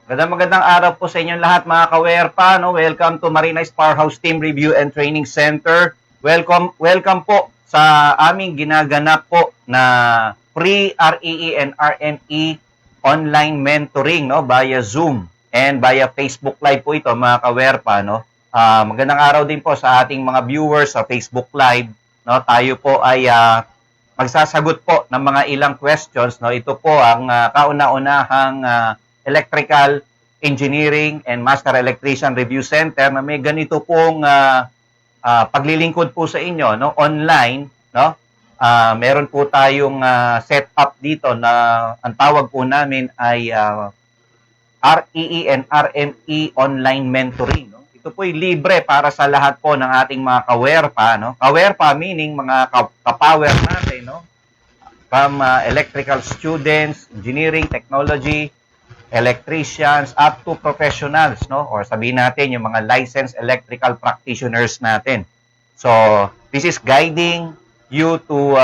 Magandang araw po sa inyong lahat mga ka-WERPA. No? Welcome to Marinais Powerhouse Team Review and Training Center. Welcome po sa aming ginaganap po na free REE and RME online mentoring no via Zoom and via Facebook Live po ito mga ka-WERPA. No? Magandang araw din po sa ating mga viewers sa Facebook Live. No? Tayo po ay magsasagot po ng mga ilang questions. No? Ito po ang kauna-unahang Electrical Engineering and Master Electrician Review Center na may ganito pong paglilingkod po sa inyo no online no. Meron po tayong setup dito na ang tawag po namin ay REE and RME online mentoring no. Ito po ay libre para sa lahat po ng ating mga kawerpa no. Kawerpa meaning mga kapower natin no. From electrical students, engineering, technology, electricians up to professionals no or sabihin natin yung mga licensed electrical practitioners natin. So this is guiding you to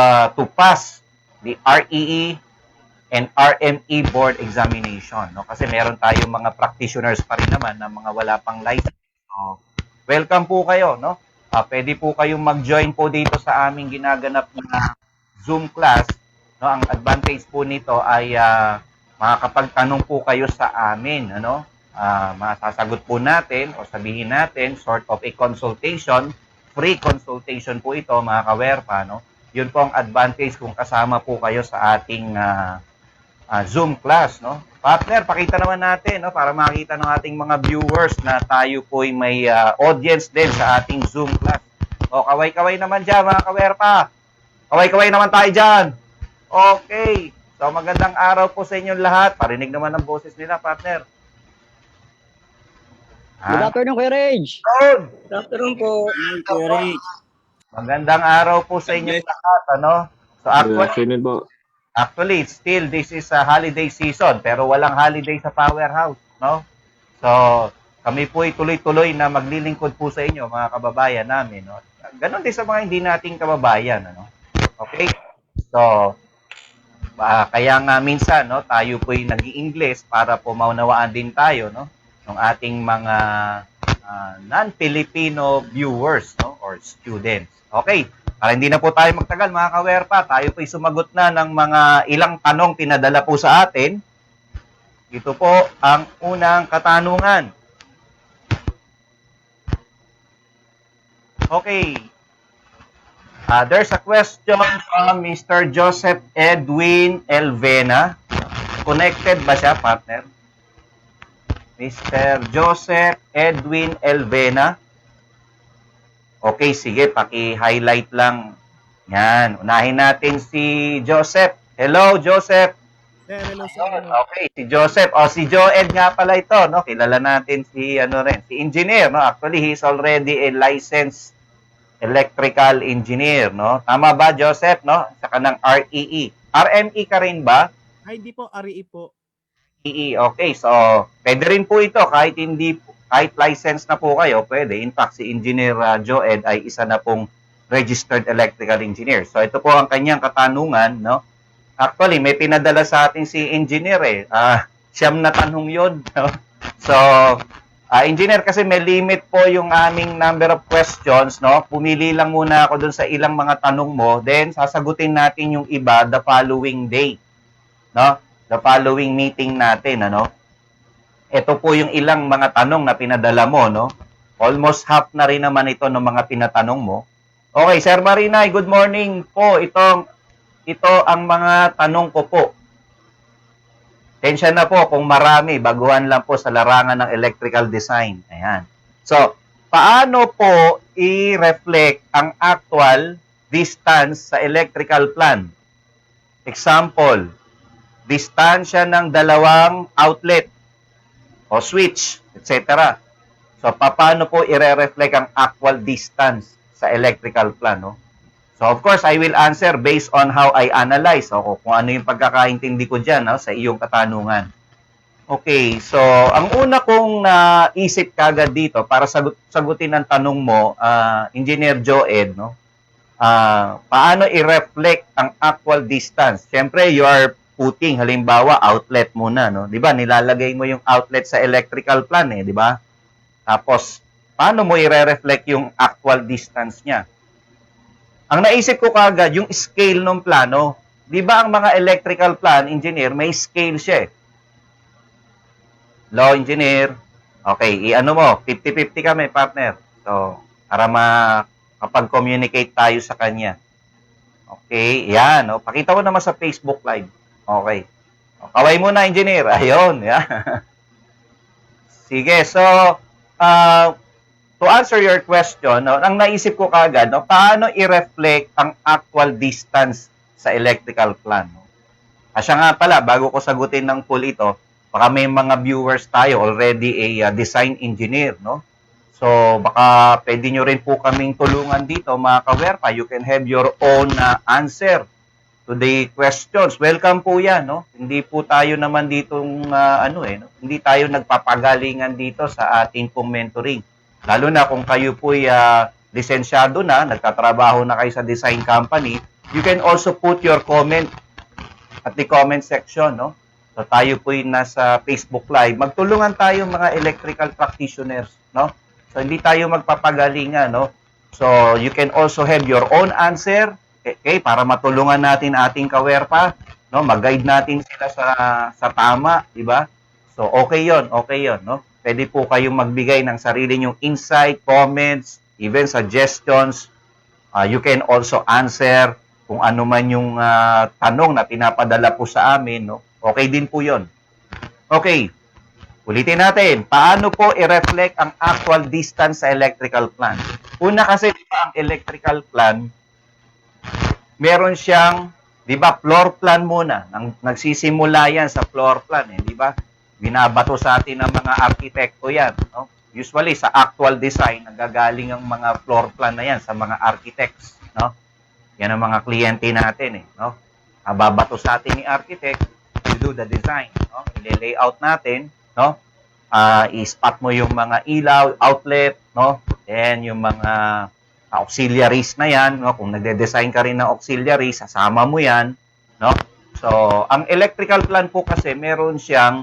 pass the REE and RME board examination no kasi meron tayong mga practitioners pa rin naman na mga wala pang license. So welcome po kayo no. Pwede po kayong mag-join po dito sa aming ginaganap na Zoom class no. Ang advantage po nito ay makakapagtanong po kayo sa amin, ano? Masasagot po natin o sabihin natin, sort of a consultation, free consultation po ito, mga kawerpa, no? Yun po ang advantage kung kasama po kayo sa ating Zoom class, no? Partner, pakita naman natin, no? Para makita ng ating mga viewers na tayo po ay may audience din sa ating Zoom class. O, kaway-kaway naman dyan, mga kawerpa. Kaway-kaway naman tayo dyan. Okay. So, magandang araw po sa inyong lahat. Parinig naman ang boses nila, partner. Good afternoon, Kuya Rage. Good afternoon po, Kuya Rage. Magandang araw po sa inyong lahat, ano? So, actually, still, this is a holiday season, pero walang holiday sa Powerhouse, no? So, kami po ay tuloy-tuloy na maglilingkod po sa inyo, mga kababayan namin, no? Ganon din sa mga hindi nating kababayan, ano? Okay? So, kaya nga minsan no tayo po ay nag-i-English para po maunawaan din tayo no ng ating mga non-Filipino viewers no or students. Okay, para hindi na po tayo magtagal mga kawerpa, tayo po ay sumagot na ng mga ilang tanong pinadala po sa atin. Ito po ang unang katanungan. Okay. There's a question from Mr. Joseph Edwin Elvena. Connected ba siya, partner? Mr. Joseph Edwin Elvena. Okay, sige, paki-highlight lang. Yan, unahin natin si Joseph. Hello, Joseph. Hello, sir. Okay, si Joseph. Si Joed nga pala ito, no? Kilala natin si si engineer, no? Actually, he's already a licensed electrical engineer, no? Tama ba, Joseph, no? Sa kanang REE. RME ka rin ba? Ay, hindi po, REE po. REE, okay. So, pwede rin po ito kahit license na po kayo, pwede. In fact, si Engineer Joed ay isa na pong registered electrical engineer. So, ito po ang kanyang katanungan, no? Actually, may pinadala sa atin si engineer siyam na tanong yun, no? So, engineer, kasi may limit po yung aming number of questions, no? Pumili lang muna ako dun sa ilang mga tanong mo, then sasagutin natin yung iba the following day, no? The following meeting natin, ano? Ito po yung ilang mga tanong na pinadala mo, no? Almost half na rin naman ito ng mga pinatanong mo. Okay, Sir Marinay, good morning po. Ito ang mga tanong ko po. Tensya na po kung marami, baguhan lang po sa larangan ng electrical design. Ayan. So, paano po i-reflect ang actual distance sa electrical plan? Example, distansya ng dalawang outlet o switch, etc. So, paano po i-reflect ang actual distance sa electrical plan? No? So, of course, I will answer based on how I analyze. O kung ano yung pagkakaintindi ko dyan no, sa iyong katanungan. Okay, so, ang una kong naisip kagad dito para sagutin ang tanong mo, Engineer Joed, no? Paano i-reflect ang actual distance? Siyempre, you are outputting, halimbawa outlet muna, no? 'Di ba? Nilalagay mo yung outlet sa electrical plan eh, 'di ba? Tapos paano mo i-reflect yung actual distance niya? Ang naisip ko kagad yung scale ng plano. 'Di ba ang mga electrical plan engineer may scale siya eh. Law engineer. Okay, i-ano mo, 50-50 kami, partner. So, para makapag-communicate tayo sa kanya. Okay, yan. O, pakita ko naman sa Facebook Live. Okay. O, kaway muna, engineer. Ayun, yan. Sige, so, to answer your question, no, ang naisip ko kagad, no, paano i-reflect ang actual distance sa electrical plan? No? Asya nga pala, bago ko sagutin ng full ito, baka may mga viewers tayo already a design engineer, no? So, baka pwede nyo rin po kaming tulungan dito, mga kawerpa. You can have your own answer to the questions. Welcome po yan, no? Hindi po tayo naman ditong, no? Hindi tayo nagpapagalingan dito sa ating pong mentoring. Lalo na kung kayo po'y lisensyado na, nagtatrabaho na kayo sa design company, you can also put your comment at the comment section, no? So, tayo po'y nasa Facebook Live. Magtulungan tayo mga electrical practitioners, no? So, hindi tayo magpapagalingan, no? So, you can also have your own answer, okay? Para matulungan natin ating kawerpa, no? Mag-guide natin sila sa tama, di ba? So, okay yon, no? Pwede po kayong magbigay ng sarili nyong insight, comments, even suggestions. You can also answer kung ano man yung tanong na pinapadala po sa amin, no? Okay din po yon. Okay, ulitin natin. Paano po i-reflect ang actual distance sa electrical plan? Una kasi, di ba, ang electrical plan, meron siyang, di ba, floor plan muna. Nagsisimula yan sa floor plan, eh, di ba? Binabato sa atin ng mga arkitekto yan, no? Usually, sa actual design, nagagaling ang mga floor plan na yan sa mga architects, no? Yan ang mga kliyente natin, eh, no? Babato sa atin ni architect, you do the design, no? I-layout natin, no? I-spot mo yung mga ilaw, outlet, no? Then yung mga auxiliaries na yan, no? Kung nagde-design ka rin ng auxiliaries, sasama mo yan, no? So, ang electrical plan po kasi meron siyang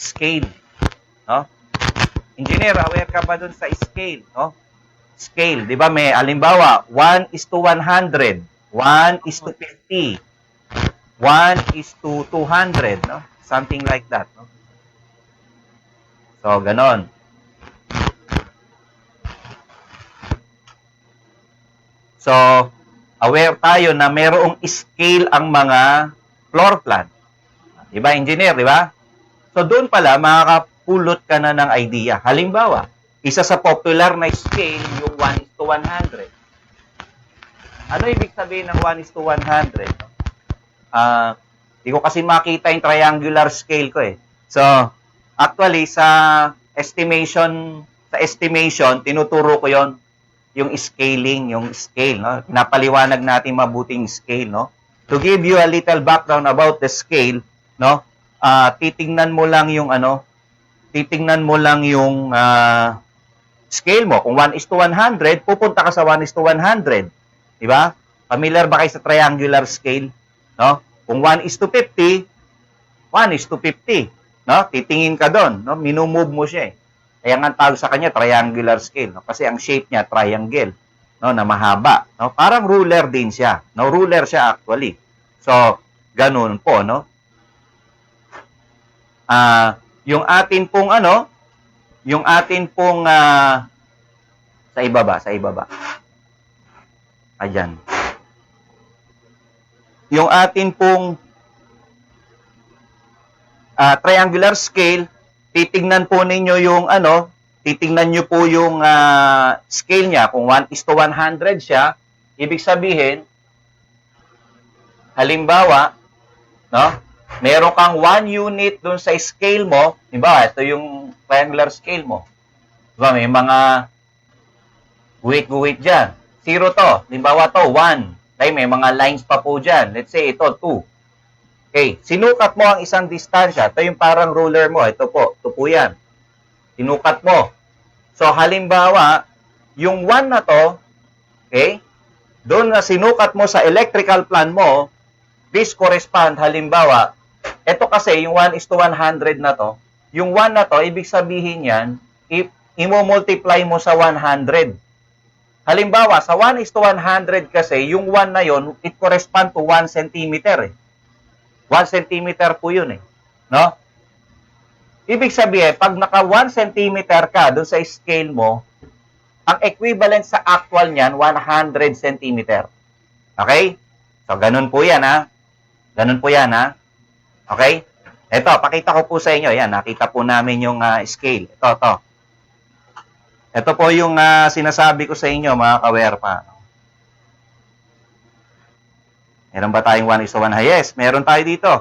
scale, no? Engineer, aware ka ba dun sa scale, no? Scale, di ba? May alimbawa, 1:100, 1:50, 1:200, no? Something like that, no? So, ganon. So, aware tayo na mayroong scale ang mga floor plan. Di ba, engineer, di ba? So, doon pala, makakapulot ka na ng idea. Halimbawa, isa sa popular na scale, yung 1:100. Ano ibig sabihin ng 1:100? Di ko kasi makita yung triangular scale ko eh. So, actually, sa estimation, tinuturo ko yon yung scaling, yung scale, no? Pinapaliwanag natin mabuting scale, no? To give you a little background about the scale, no? Titingnan mo lang yung scale mo. Kung 1:100, pupunta ka sa 1:100. Di ba? Familiar ba kayo sa triangular scale? No? Kung 1:50, 1:50. No? Titingin ka doon, no? Minumove mo siya eh. Kaya nga tawag sa kanya triangular scale, no? Kasi ang shape niya triangle, no, na mahaba, no? Parang ruler din siya. No, ruler siya actually. So, ganun po, no? Yung atin pong sa ibaba. Ayan. Yung atin pong triangular scale, titingnan po ninyo yung titingnan nyo po yung scale niya. Kung 1:100 siya, ibig sabihin, halimbawa, no, meron kang 1 unit dun sa scale mo, diba, ito yung triangular scale mo. Diba, may mga guhit-guhit dyan. 0 to, halimbawa to, 1. Okay, may mga lines pa po dyan. Let's say ito, 2. Okay, sinukat mo ang isang distansya. Ito yung parang ruler mo. Ito po yan. Sinukat mo. So, halimbawa, yung 1 na to, okay, doon na sinukat mo sa electrical plan mo, This correspond, halimbawa, ito kasi, yung 1:100 na to, yung 1 na to, ibig sabihin yan, i-multiply mo sa 100. Halimbawa, sa 1:100 kasi, yung 1 na yon, it correspond to 1 centimeter. 1 centimeter po yun eh. No? Ibig sabihin, pag naka 1 centimeter ka doon sa scale mo, ang equivalent sa actual niyan, 100 centimeter. Okay? So, ganun po yan, ha? Ganun po yan, ha? Okay? Ito, pakita ko po sa inyo. Yan, nakita po namin yung scale. Ito. Ito po yung sinasabi ko sa inyo, mga kawerpa. Meron ba tayong 1:1? Yes, meron tayo dito.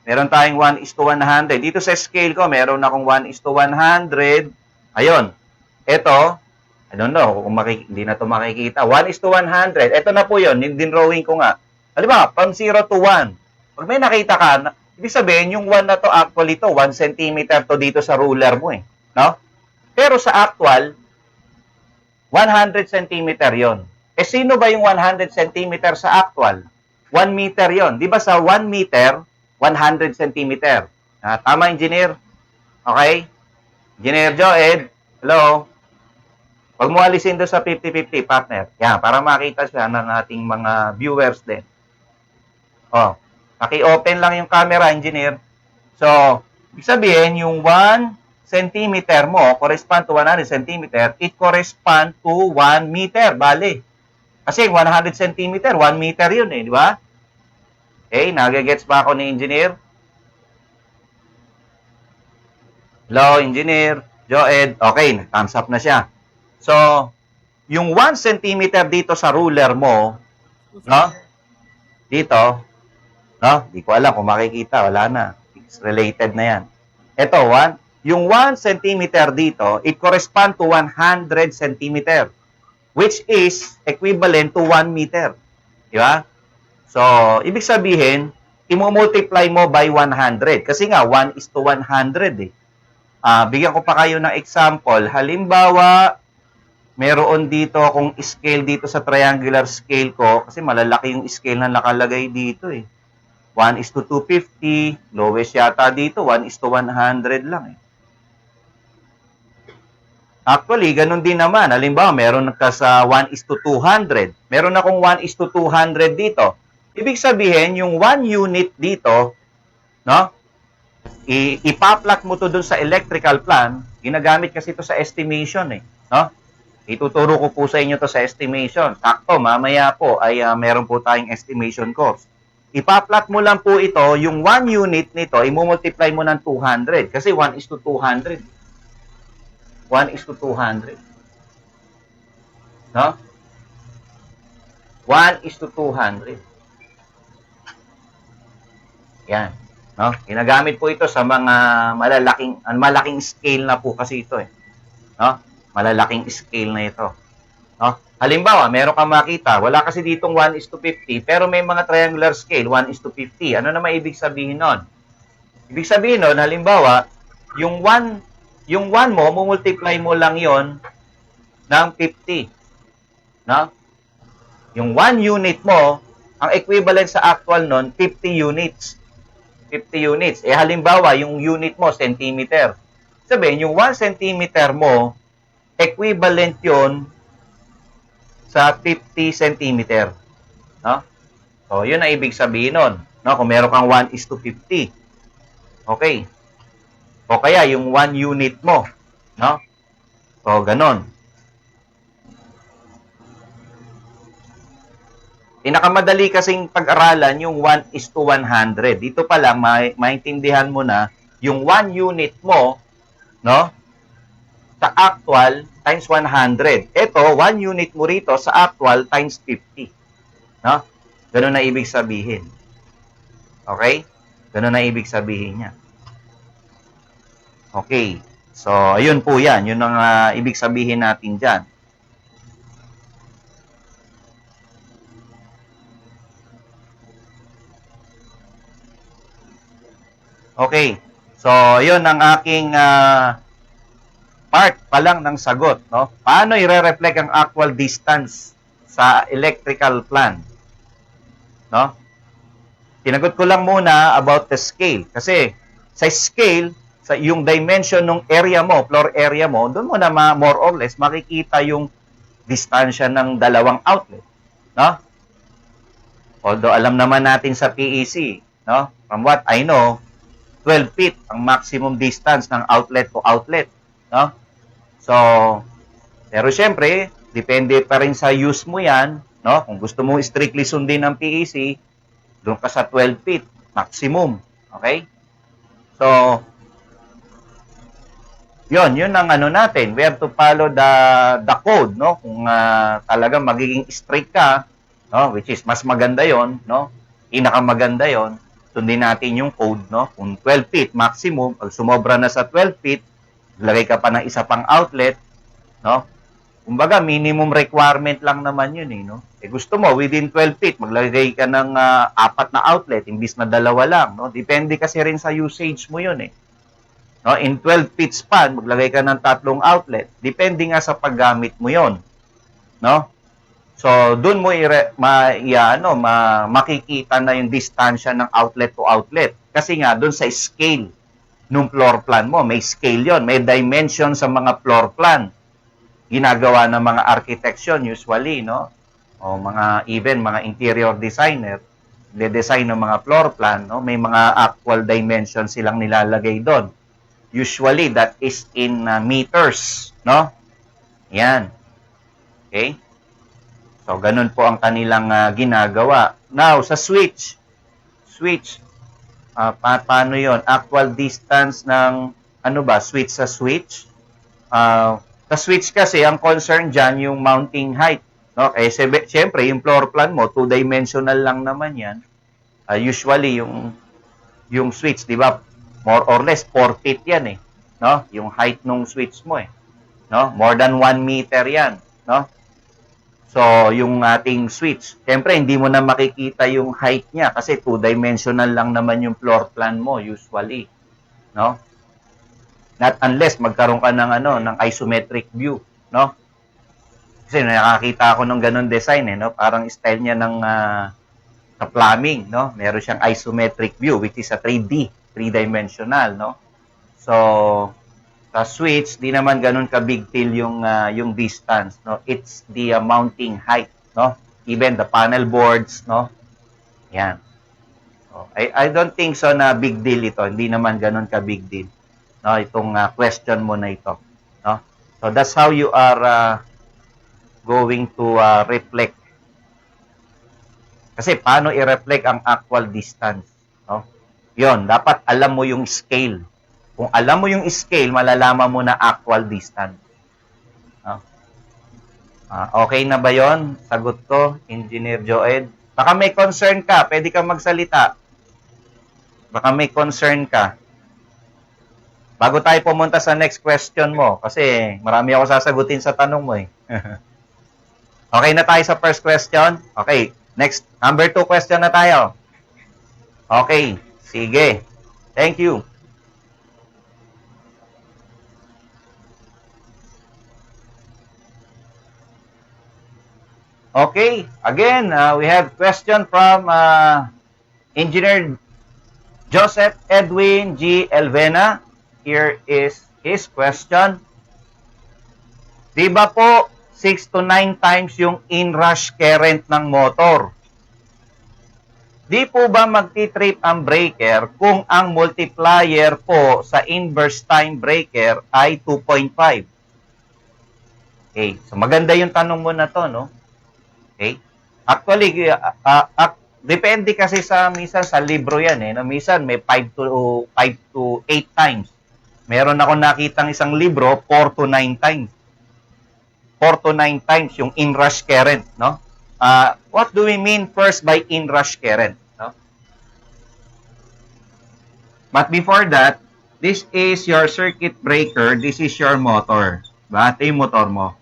Meron tayong 1:100. Dito sa scale ko, meron akong 1:100. Ayun. Ito, I don't know kung hindi na ito makikita. 1:100. Ito na po yun. Yung drawing ko nga. Halimbawa, from 0 to 1. Pag may nakita ka, ibig sabihin, yung 1 na to actually to, 1 centimeter to dito sa ruler mo eh. No? Pero sa actual, 100 centimeter yon. Eh, sino ba yung 100 centimeter sa actual? 1 meter yon. Di ba sa 1 meter, 100 centimeter? Tama, engineer? Okay? Engineer Joed, hello? Huwag mo alisin doon sa 50-50, partner. Yan, para makita siya ng ating mga viewers din. Oh, paki-open lang yung camera, engineer. So, ibig sabihin, yung 1 centimeter mo correspond to 100 centimeter, it correspond to 1 meter, bali. Kasi 100 centimeter, 1 meter yun eh, di ba? Okay, nagagets ba ako ni engineer? Hello, engineer Joed. Okay, thumbs up na siya. So, yung 1 centimeter dito sa ruler mo, no? Dito, no? Di ko alam kung makikita, wala na. It's related na yan. Ito, 1. Yung 1 centimeter dito, it correspond to 100 centimeter, which is equivalent to 1 meter. Di ba? So, ibig sabihin, i-multiply mo by 100. Kasi nga, 1:100 eh. Bigyan ko pa kayo ng example. Halimbawa, meron dito akong scale dito sa triangular scale ko, kasi malalaki yung scale na nakalagay dito eh. 1:250, lowest yata dito, 1:100 lang eh. Actually, ganun din naman. Halimbawa, meron ka sa 1:200. Meron akong 1:200 dito. Ibig sabihin, yung 1 unit dito, no? Ipa-plot mo to dun sa electrical plan. Ginagamit kasi ito sa estimation eh, no? Ituturo ko po sa inyo to sa estimation. Sakto, mamaya po ay meron po tayong estimation course. Ipa-plot mo lang po ito, yung 1 unit nito, i-multiply mo ng 200 kasi 1:200. 1:200. No? 1:200. Yan. No? Ginagamit po ito sa mga malaking scale na po kasi ito eh. No? Malalaking scale na ito. No? Halimbawa, meron kang makita, wala kasi ditong 1:50, pero may mga triangular scale, 1:50. Ano naman ibig sabihin nun? Ibig sabihin nun, halimbawa, yung 1 mo, multiply mo lang yon ng 50. No? Yung 1 unit mo, ang equivalent sa actual nun, 50 units. 50 units. Eh halimbawa, yung unit mo, centimeter. Sabihin, yung 1 centimeter mo, equivalent yon sa 50 centimeter. No? So, yun ang ibig sabihin nun. No? Kung meron kang 1:50. Okay. O kaya yung 1 unit mo, no? So, ganon. Pinakamadali kasing pag-aralan yung 1:100. Dito pa lang, maintindihan mo na yung 1 unit mo, no? Sa actual times 100. Ito, 1 unit mo rito sa actual times 50. No? Ganon na ibig sabihin. Okay? Ganon na ibig sabihin niya. Okay. So, ayun po yan. Yun ang ibig sabihin natin dyan. Okay. So, yun ang aking part pa lang ng sagot. No? Paano i-reflect ang actual distance sa electrical plan? No? Sinagot ko lang muna about the scale. Kasi sa scale, sa yung dimension ng area mo, floor area mo, doon mo na more or less makikita yung distansya ng dalawang outlet. No? Although alam naman natin sa PEC, no? From what I know, 12 feet ang maximum distance ng outlet to outlet. No? So, pero syempre, depende pa rin sa use mo yan. No? Kung gusto mo strictly sundin ng PEC, doon ka sa 12 feet, maximum. Okay? So, yun ang ano natin. We have to follow the code, no? Kung talagang magiging strict ka, no? Which is mas maganda yon, no? Pinakamaganda yon. Sundin natin yung code, no? Kung 12 feet maximum, pag sumobra na sa 12 feet, lagay ka pa ng isa pang outlet, no? Kumbaga, minimum requirement lang naman yun, eh, no? Eh, gusto mo, within 12 feet, maglagay ka ng 4 na outlet, imbis na 2 lang, no? Depende kasi rin sa usage mo yun, eh. No? In 12 feet span, maglagay ka ng 3 outlet. Depende nga sa paggamit mo yon, no? So, doon mo makikita na yung distansya ng outlet to outlet. Kasi nga, doon sa scale ng floor plan mo, may scale yon, may dimension sa mga floor plan. Ginagawa ng mga architects yun, usually, no? O mga interior designer, de-design ng mga floor plan, no? May mga actual dimensions silang nilalagay doon. Usually, that is in meters, no? Yan. Okay? So, ganun po ang kanilang ginagawa. Now, sa switch, paano yon? Actual distance ng, switch sa switch? Sa switch kasi, ang concern dyan, yung mounting height. No? Eh, siyempre, yung floor plan mo, 2-dimensional lang naman yan. Usually, yung switch, di ba? More or less, 4 feet yan, eh. No? Yung height ng switch mo, eh. No? More than 1 meter yan. No? So, yung ating switch, siyempre, hindi mo na makikita yung height niya kasi 2-dimensional lang naman yung floor plan mo, usually. No? Not unless magkaroon ka ng isometric view. No? Kasi nakakita ako ng ganun design, eh. No? Parang style niya ng sa plumbing. No? Meron siyang isometric view, which is a 3D. 3-dimensional, no? So, sa switch, di naman ganun ka big deal yung distance, no? It's the mounting height, no? Even the panel boards, no? Yan. So, I don't think so na big deal ito. Hindi naman ganun ka big deal, no? Itong question mo na ito, no? So, that's how you are going to reflect. Kasi paano i-reflect ang actual distance, no? Yon, dapat alam mo yung scale. Kung alam mo yung scale, malalaman mo na actual distance. No? Okay na ba yon? Sagot ko, Engineer Joed. Baka may concern ka, pwede ka magsalita. Baka may concern ka. Bago tayo pumunta sa next question mo, kasi marami ako sasagutin sa tanong mo, eh. Okay na tayo sa first question? Okay, next, number 2 question na tayo. Okay. Sige. Thank you. Okay. Again, we have question from Engineer Joseph Edwin G. Elvena. Here is his question. Di ba po 6 to 9 times yung inrush current ng motor? Di po ba magti-trip ang breaker kung ang multiplier po sa inverse time breaker ay 2.5? Okay, so maganda yung tanong mo na to, no? Okay? Actually, depende kasi minsan sa libro yan, eh. No? Minsan may 5 to 8 times. Meron ako nakitang isang libro, 4 to 9 times. 4 to 9 times yung inrush current, no? What do we mean first by inrush current? No? But before that, this is your circuit breaker, this is your motor. Diba? Ito yung motor mo.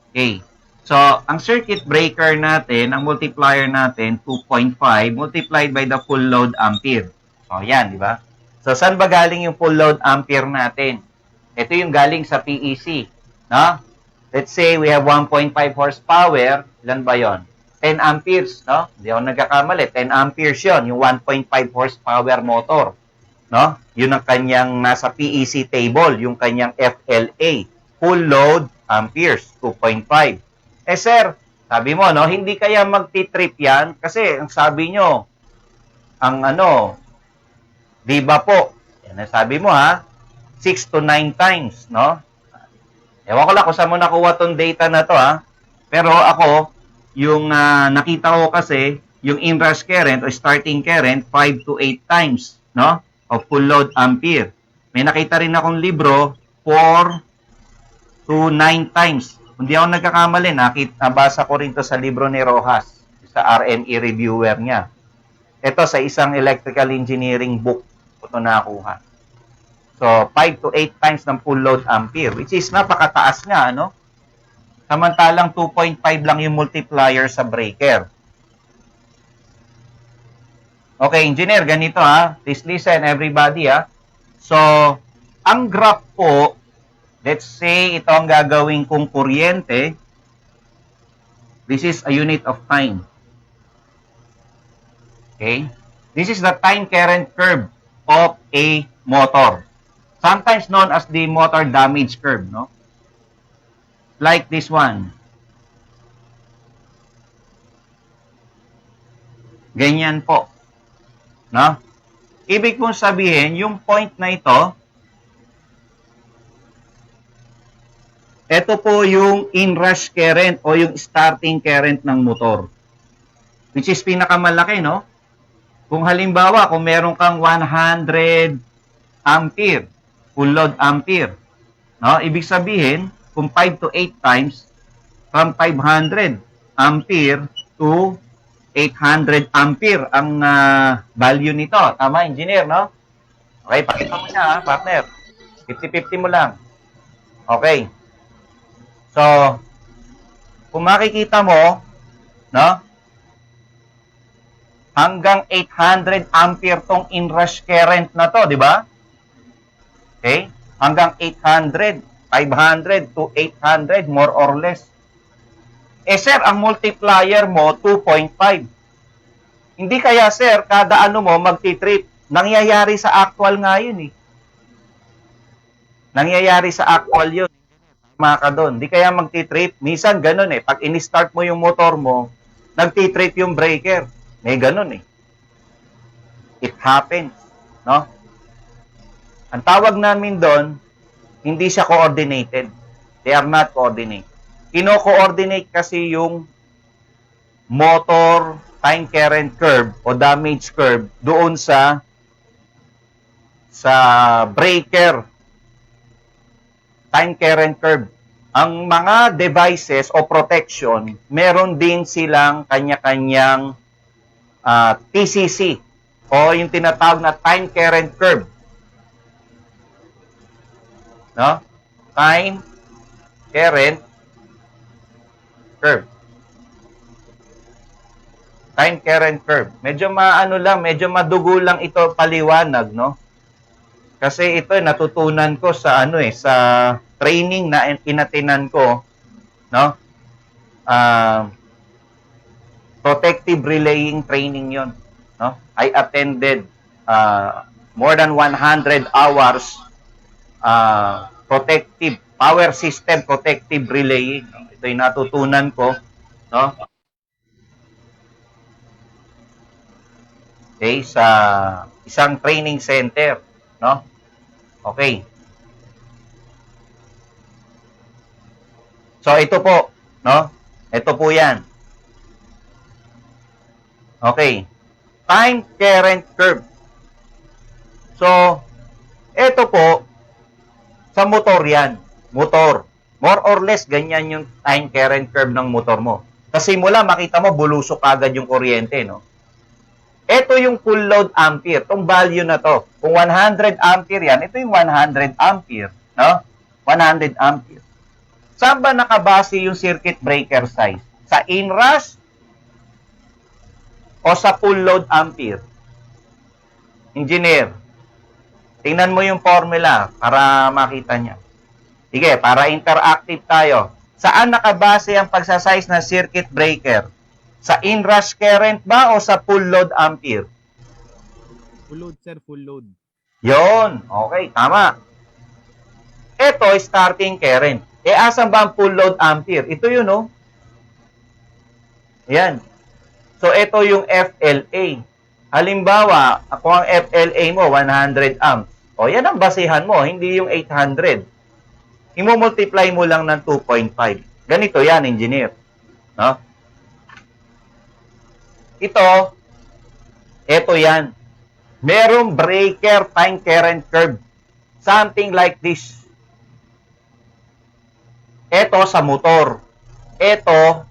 Okay. So, ang circuit breaker natin, ang multiplier natin, 2.5 multiplied by the full load ampere. So, yan, di ba? So, saan ba galing yung full load ampere natin? Ito yung galing sa PEC. No? Let's say we have 1.5 horsepower. Ilan ba yon? 10 amperes, no? Hindi ako nagkakamali. 10 amperes yon, yung 1.5 horsepower motor, no? Yun ang kanyang nasa PEC table, yung kanyang FLA, full load amperes, 2.5. Eh sir, sabi mo, no, hindi kaya magti-trip yan kasi ang sabi nyo, ang di ba po? Yan ang sabi mo ha, 6 to 9 times, no? Ewan ko lang kung saan mo nakuha tong data na to ha. Pero ako, yung nakita ko kasi, yung inrush current o starting current, 5 to 8 times, no? Of full load ampere. May nakita rin akong libro, 4 to 9 times. Hindi ako nagkakamali, nabasa ko rin to sa libro ni Rojas, sa RME reviewer niya. Ito sa isang electrical engineering book ko ito nakuha. So, 5 to 8 times ng full load ampere, which is napakataas nga, ano? Samantalang 2.5 lang yung multiplier sa breaker. Okay, engineer, ganito ha. Please listen, everybody ha. So, ang graph po, let's say ito ang gagawin kong kuryente. This is a unit of time. Okay? This is the time current curve of a motor. Sometimes known as the motor damage curve, no? Like this one. Ganyan po. No? Ibig pong sabihin, yung point na ito po yung inrush current o yung starting current ng motor. Which is pinakamalaki, no? Kung halimbawa, kung meron kang 100 ampere, full load ampere, no? Ibig sabihin, kung 5 to 8 times, from 500 ampere to 800 ampere ang value nito. Tama, engineer, no? Okay, pakita mo siya, ha, partner. 50-50 mo lang. Okay. So, kung makikita mo, no? Hanggang 800 ampere tong inrush current na to, di ba? Okay? Hanggang 800, 500 to 800, more or less. Eh sir, ang multiplier mo, 2.5. Hindi kaya sir, kada ano mo, magti-trip. Nangyayari sa actual nga yun eh. Nangyayari sa actual yun. Tama ka doon. Hindi kaya magti-trip. Minsan ganun eh. Pag in-start mo yung motor mo, nagti-trip yung breaker. May ganun eh. It happens. No? Ang tawag namin doon, hindi siya coordinated. They are not coordinated. Kino-coordinate kasi yung motor time current curve o damage curve doon sa breaker time current curve. Ang mga devices o protection, meron din silang kanya-kanyang TCC o yung tinatawag na time current curve. No? Time current curve. Time current curve. Medyo medyo madugo lang ito paliwanag, no? Kasi ito natutunan ko sa sa training na inatinan ko, no? Protective relaying training 'yon, no? I attended more than 100 hours protective power system protective relaying. Ito yung natutunan ko, no? Okay, sa isang training center, no? Okay. So ito po, no? Ito po 'yan. Okay. Time current curve. So ito po sa motor 'yan. Motor. More or less ganyan yung time current curve ng motor mo. Kasi mula makita mo bulusok agad yung kuryente, no? Ito yung full load ampere, tong value na to. Kung 100 ampere yan, ito yung 100 ampere, no? 100 ampere. Saan ba nakabase yung circuit breaker size? Sa inrush o sa full load ampere? Engineer, tingnan mo yung formula para makita niya. Sige, para interactive tayo. Saan nakabase ang pagsasize ng circuit breaker? Sa inrush current ba o sa full load ampere? Full load, sir. Full load. Yon, okay, tama. Ito, starting current. Asan ba ang full load ampere? Ito yun, no? Ayan. So, ito yung FLA. Halimbawa, kung ang FLA mo, 100 amps. O, yan ang basihan mo, hindi yung 800. Imo-multiply mo lang ng 2.5. Ganito yan, engineer. No? Ito yan. Merong breaker time current curve. Something like this. Ito sa motor. Ito,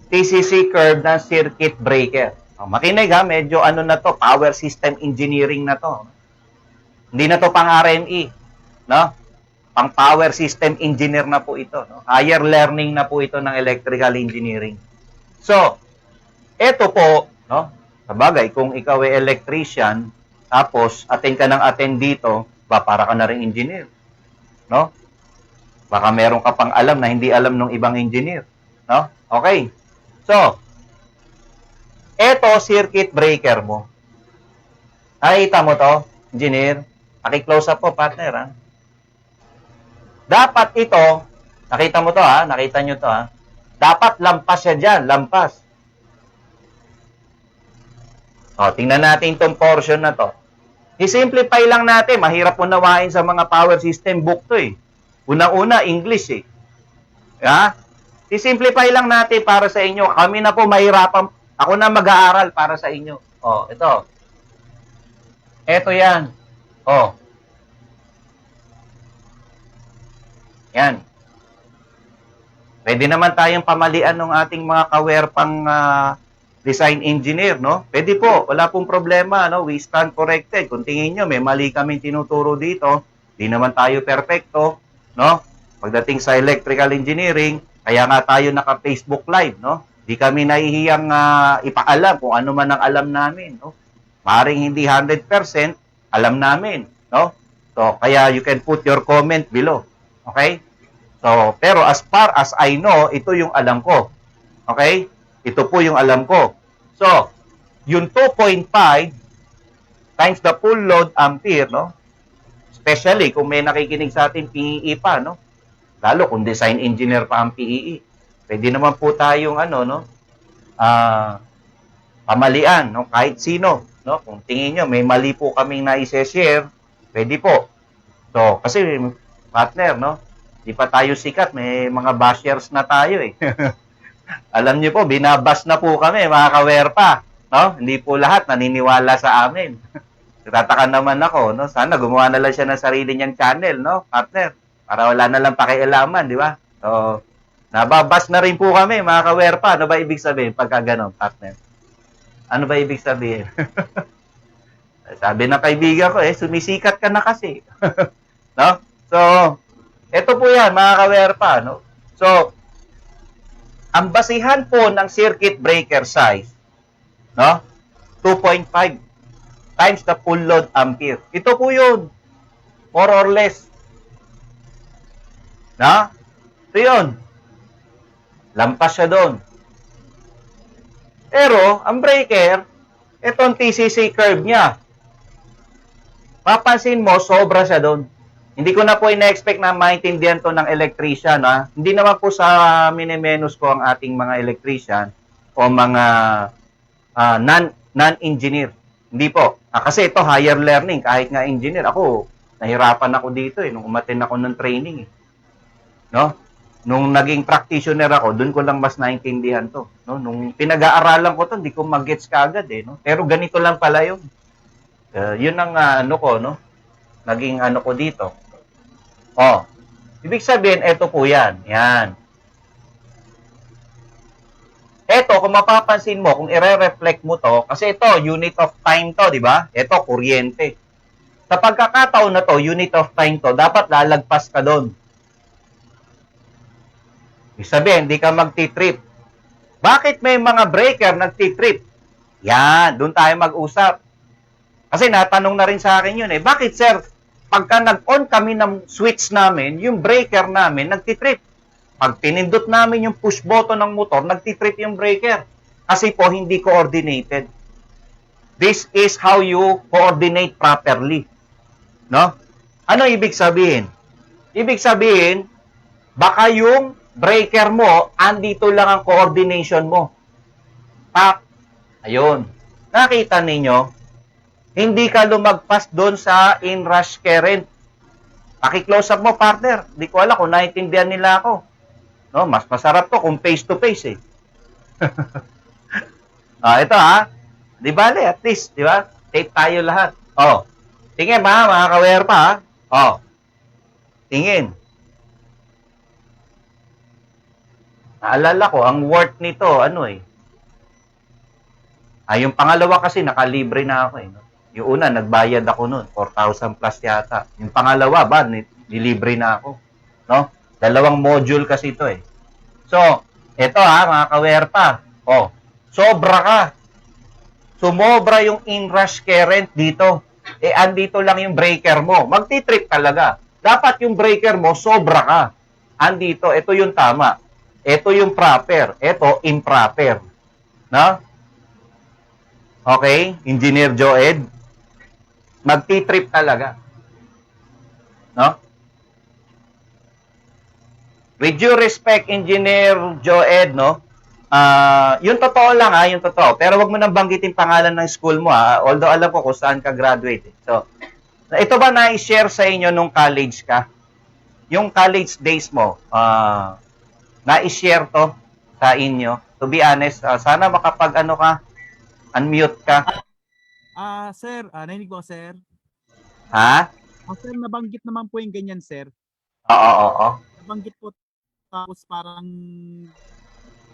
TCC curve ng circuit breaker. Makinig ha, medyo ano na to, power system engineering na to. Hindi na to pang RME. No? Pang power system engineer na po ito. No? Higher learning na po ito ng electrical engineering. So, ito po, no? Sabagay, kung ikaw ay electrician, tapos attend ka ng attend dito, para ka na rin engineer. No? Baka meron ka pang alam na hindi alam ng ibang engineer. No? Okay. So, eto circuit breaker mo. Nakita mo to, engineer? Paki-close up po, partner. Ha? Dapat ito, nakita mo to ha, nakita nyo to ha. Dapat lampas siya dyan, lampas. O, tingnan natin itong portion na to. I-simplify lang natin, mahirap unawain sa mga power system book to eh. Unang-una, English eh. Ha? I-simplify lang natin para sa inyo. Kami na po mahirapan. Ako na mag-aaral para sa inyo. O, ito. Ito yan. O. Yan. Pwede naman tayong pamalian ng ating mga kawerpang design engineer, no? Pwede po. Wala pong problema, no? We stand corrected. Kung tingin nyo, may mali kami tinuturo dito. Di naman tayo perfecto. No? Pagdating sa electrical engineering, kaya nga tayo naka-Facebook Live, no? Di kami nahihiyang ipaalam kung ano man ang alam namin, no? Maring hindi 100%, alam namin, no? So, kaya you can put your comment below. Okay? So, pero as far as I know, ito yung alam ko. Okay? Ito po yung alam ko. So, yung 2.5 times the full load ampere, no? Especially kung may nakikinig sa atin PEE pa, no? Lalo kung design engineer pa ang PEE. Pwede naman po tayong pamalian, no? Kahit sino, no? Kung tingin nyo, may mali po kaming na-share, pwede po. So, kasi partner, no? Di pa tayo sikat, may mga bashers na tayo eh. Alam nyo po, binabas na po kami, mga kawerpa, no? Hindi po lahat naniniwala sa amin. Tataka naman ako, no? Sana gumawa na lang siya ng sarili niyang channel, no, partner? Para wala na lang pakialaman, di ba? So, nababas na rin po kami, mga kawerpa. Ano ba ibig sabihin pagka ganon, partner? Ano ba ibig sabihin? Sabi ng kaibigan ko, sumisikat ka na kasi. No? So, ito po yan, mga kawerpa, no? So, ang basihan po ng circuit breaker size, no? 2.5 times the full load ampere. Ito po yun. More or less. Na? Ito yun. Lampas siya doon. Pero, ang breaker, itong TCC curve niya. Papansin mo, sobra siya doon. Hindi ko na po ina-expect na maintindihan to ng electrician. Ha? Hindi naman po sa minimenus ko ang ating mga electrician o mga non-engineer. Hindi po. Kasi ito, higher learning. Kahit nga engineer, ako, nahirapan ako dito nung umattend ako ng training. No? Nung naging practitioner ako, doon ko lang mas naintindihan to. No? Nung pinag-aaralan ko to, hindi ko mag-gets kaagad. No? Pero ganito lang pala yun. Yun ang no? Naging ko dito. Ibig sabihin, ito po yan. Yan. Ito, kung mapapansin mo, kung i-reflect mo to, kasi ito, unit of time to, di ba? Ito, kuryente. Sa pagkakataon na to, unit of time to, dapat lalagpas ka doon. Ibig sabihin, hindi ka magti-trip. Bakit may mga breaker nagti-trip? Yan, doon tayo mag-usap. Kasi natanong na rin sa akin yun Bakit, sir, pagka nag-on kami ng switch namin, yung breaker namin nagti-trip. Pag pinindot namin yung push button ng motor, nagtitrip yung breaker. Kasi po, hindi coordinated. This is how you coordinate properly. No? Ano ibig sabihin? Ibig sabihin, baka yung breaker mo, andito lang ang coordination mo. Pak! Ayun. Nakita ninyo, hindi ka lumagpas doon sa inrush current. Paki-close up mo, partner. Hindi ko alam kung naiintindihan nila ako. No, mas masarap to kung face-to-face eh. Ito ha. Di bale, at least, di ba? Tape tayo lahat. Oh. Tingin ba, mga ka-wear pa ha? Oh. Tingin. Naalala ko, ang worth nito, ano eh. Yung pangalawa kasi, nakalibre na ako eh. No? Yung una, nagbayad ako noon, 4,000 plus yata. Yung pangalawa, ba, nilibre na ako. No? Dalawang module kasi ito eh. So, ito ha, mga ka-wear pa. Oh, sobra ka. Sumobra yung inrush current dito. Andito lang yung breaker mo. Magti-trip talaga. Dapat yung breaker mo, sobra ka. Andito, ito yung tama. Ito yung proper. Ito, improper. No? Okay? Engineer Joed. Magti-trip talaga. No? With due respect, Engineer Joed, no? Yung totoo lang yung totoo. Pero wag mo nang banggitin pangalan ng school mo although alam ko kung saan ka graduate. So, ito ba na-share sa inyo nung college ka? Yung college days mo, na-share to sa inyo? To be honest, sana makapag-ano ka, unmute ka. Sir, narinig ko, sir. Ha? Sir, nabanggit naman po yung ganyan, sir. Oo. Nabanggit po, tapos parang,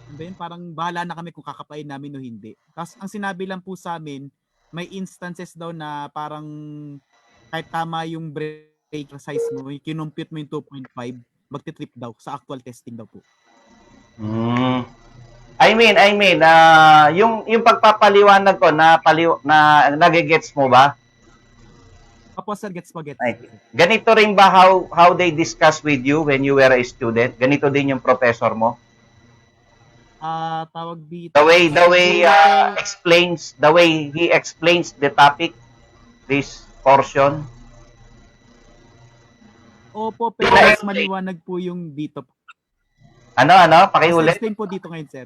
ano ba yun, parang bahala na kami kung kakapain namin o hindi. Tapos ang sinabi lang po sa amin, may instances daw na parang kahit tama yung brake size mo, kinumpute mo yung 2.5, magti-trip daw sa actual testing daw po. I mean, yung pagpapaliwanag ko na nagigets mo ba? Opo, sir, gets po. Ganito rin ba how they discuss with you when you were a student? Ganito din yung professor mo? Tawag dito. The way he explains the topic, this portion. Opo, pero mas maliwanag po yung dito. Ano? Pakiulit. Explain po dito ngayon, sir.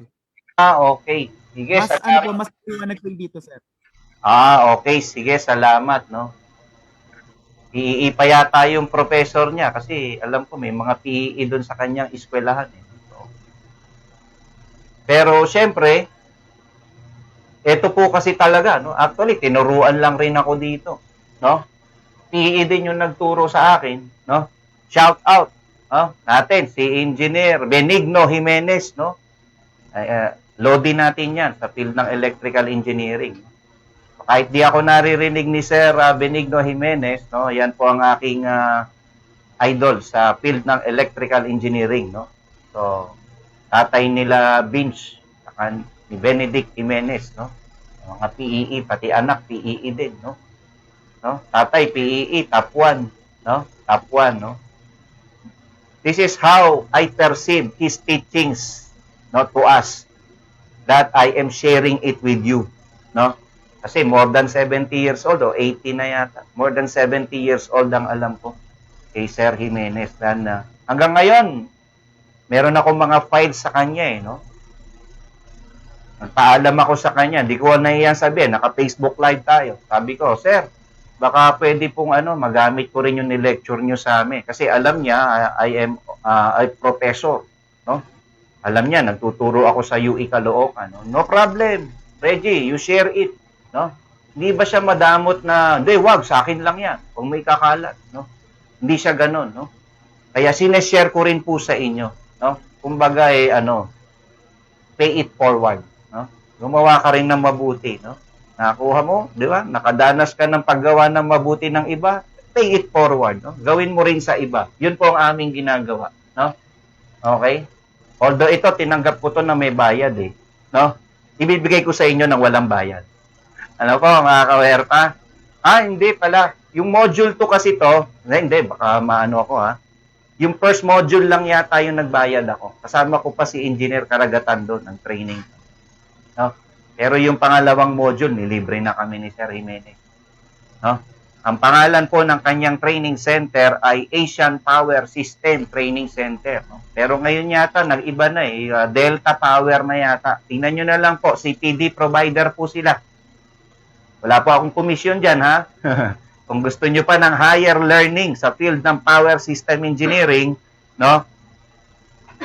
Okay. Sige, Mas maliwanag po dito, sir. Okay. Sige, salamat, no? Iipa yata yung professor niya kasi alam ko may mga PE doon sa kanyang eskwelahan eh. Pero syempre, ito po kasi talaga, no? Actually, tinuruan lang rin ako dito, no? PE din yung nagturo sa akin, no? Shout out, no? Natin si Engineer Benigno Jimenez, no? Loadin natin 'yan sa field ng electrical engineering. Kahit di ako naririnig ni Sir Benigno Jimenez, no? Yan po ang aking idol sa field ng electrical engineering, no? So, tatay nila Vince, saka ni Benedict Jimenez, no? Mga PEE, pati anak PEE din, no? Tatay PEE, top 1, no? Top 1, no? This is how I perceive his teachings, no, to us, that I am sharing it with you, no? Kasi more than 70 years old, 80 na yata. More than 70 years old ang alam ko kay Sir Jimenez. Dan, hanggang ngayon, meron akong mga files sa kanya no? Nagpaalam ako sa kanya, hindi ko na iyan sabihin, naka-Facebook live tayo. Sabi ko, Sir, baka pwede pong magamit ko rin yung ni-lecture nyo sa amin. Kasi alam niya, I am a professor, no? Alam niya, nagtuturo ako sa UE Caloocan. No problem, Reggie, you share it, no? Hindi ba siya madamot na, hindi, wag, sa akin lang yan, kung may kakalat, no? Hindi siya ganun, no? Kaya sineshare ko rin po sa inyo, no? Kumbaga, pay it forward, no? Gumawa ka rin ng mabuti, no? Nakuha mo, di ba? Nakadanas ka ng paggawa ng mabuti ng iba, pay it forward, no? Gawin mo rin sa iba. Yun po ang aming ginagawa, no? Okay? Although ito, tinanggap ko to na may bayad, no? Ibibigay ko sa inyo ng walang bayad. Ano po, mga kawerta? Hindi pala. Yung module 2 kasi to, hindi, baka maano ako Yung first module lang yata yung nagbayad ako. Kasama ko pa si Engineer Karagatan doon, ng training. No? Pero yung pangalawang module, nilibre na kami ni Sir Jimenez. No? Ang pangalan po ng kanyang training center ay Asian Power System Training Center. No? Pero ngayon yata, nag-iba na eh. Delta Power na yata. Tingnan nyo na lang po, CPD provider po sila. Wala po akong komisyon dyan, ha? Kung gusto nyo pa ng higher learning sa field ng Power System Engineering, no?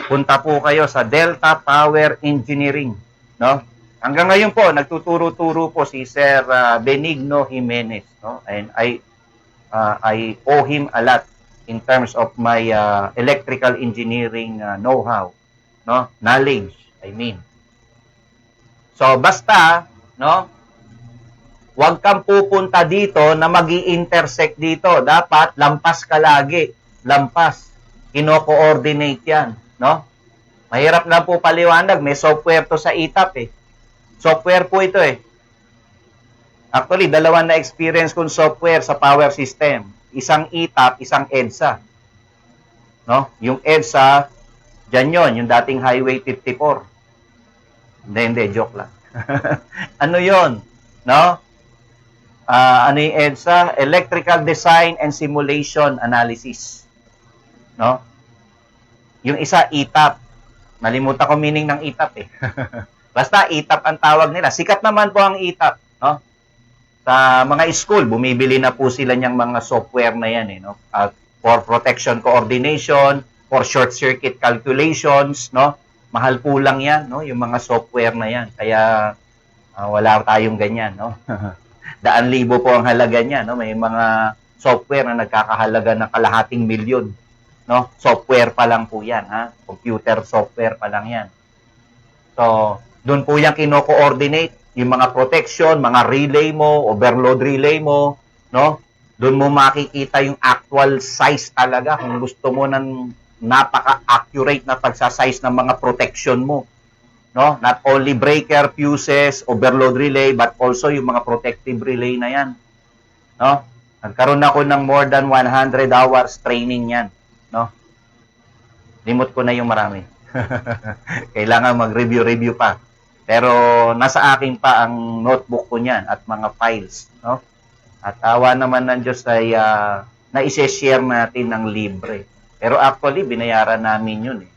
Punta po kayo sa Delta Power Engineering, no? Hanggang ngayon po, nagtuturo-turo po si Sir Benigno Jimenez, no? And I owe him a lot in terms of my electrical engineering know-how, no? Knowledge, I mean. So, basta, no? Huwag kang pupunta dito na magi-intersect dito. Dapat lampas ka lagi. Lampas. Kino-coordinate yan, no? Mahirap na po paliwanag. May software to sa ETAP eh. Software po ito eh. Actually, dalawa na experience kong software sa power system. Isang ETAP, isang EDSA. No? Yung EDSA, dyan yun, yung dating Highway 54. Hindi, joke lang. Ano yun? No? Ano yung EDSA? Electrical Design and Simulation Analysis. No? Yung isa, ETAP. Nalimutan ko meaning ng ETAP eh. Basta ETAP ang tawag nila. Sikat naman po ang ETAP. No? Sa mga school, bumibili na po sila niyang mga software na yan. Eh, no? For protection coordination, for short circuit calculations. No? Mahal po lang yan, no? Yung mga software na yan. Kaya wala tayong ganyan. No? Daan libo po ang halaga niya, no? May mga software na nagkakahalaga ng kalahating milyon, no? Software pa lang po 'yan, ha? Computer software pa lang 'yan. So, doon po 'yang kino-coordinate yung mga protection, mga relay mo, overload relay mo, no? Doon mo makikita yung actual size talaga kung gusto mo ng napaka-accurate na pagsa-size ng mga protection mo. No? Not only breaker, fuses, overload relay, but also yung mga protective relay na yan. No? Nagkaroon ako ng more than 100 hours training yan. No? Limot ko na yung marami. Kailangan mag-review pa. Pero nasa akin pa ang notebook ko niyan at mga files. No? At awa naman ng Diyos ay na-share natin ng libre. Pero actually, binayaran namin yun eh.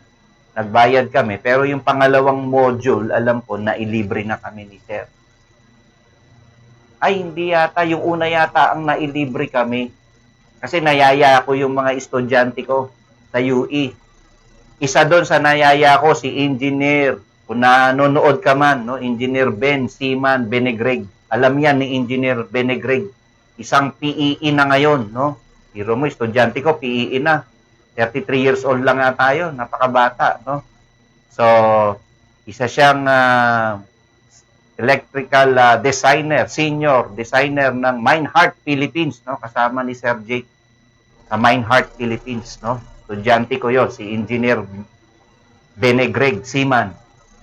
Nagbayad kami, pero yung pangalawang module, alam ko, nailibre na kami ni Sir. Ay, hindi yata. Yung una yata ang nailibre kami. Kasi nayaya ko yung mga estudyante ko sa UE. Isa doon sa nayaya ko, si Engineer. Kung nanonood ka man, no? Engineer Ben Siman Benegreg. Alam yan ni Engineer Benegreg. Isang PEE na ngayon, no? Hiro mo, estudyante ko, PEE na. 33 years old lang nga tayo, napakabata, no? So, isa siyang electrical designer, senior designer ng Meinhardt Philippines, no? Kasama ni Sir Jake sa Meinhardt Philippines, no? Estudyante ko 'yon, si Engineer Benegreg Siman.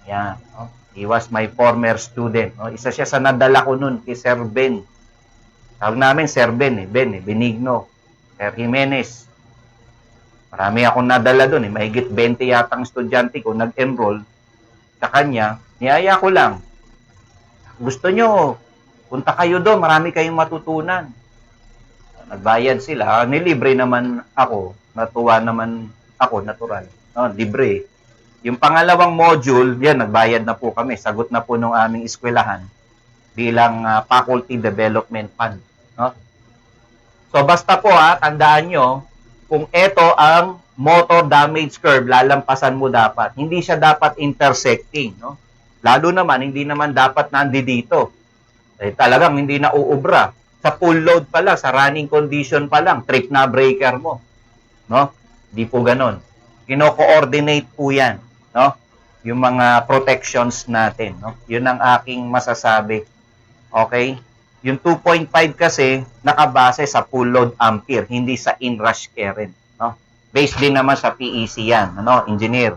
Yan, no? He was my former student, no? Isa siya sa nadala ko noon kay Sir Ben. Tawag namin Sir Ben, Benigno, Sir Jimenez. Marami akong nadala doon. Mahigit 20 yatang estudyante ko nag-enroll sa kanya. Niyaya ko lang. Gusto nyo, punta kayo doon. Marami kayong matutunan. Nagbayad sila. Nilibre naman ako. Natuwa naman ako, natural. No, libre. Yung pangalawang module, yan, nagbayad na po kami. Sagot na po ng aming eskwelahan bilang Faculty Development Fund. No? So, basta po tandaan nyo, kung ito ang motor damage curve, lalampasan mo dapat. Hindi siya dapat intersecting, no? Lalo naman, hindi naman dapat nandi dito. Talagang hindi na uubra. Sa full load pa lang, sa running condition pa lang, trip na breaker mo. No? Hindi po ganon. Kino-coordinate po yan, no? Yung mga protections natin, no? Yun ang aking masasabi. Okay? Yung 2.5 kasi nakabase sa full load ampere, hindi sa inrush current, no? Based din naman sa PEC yan, ano, engineer.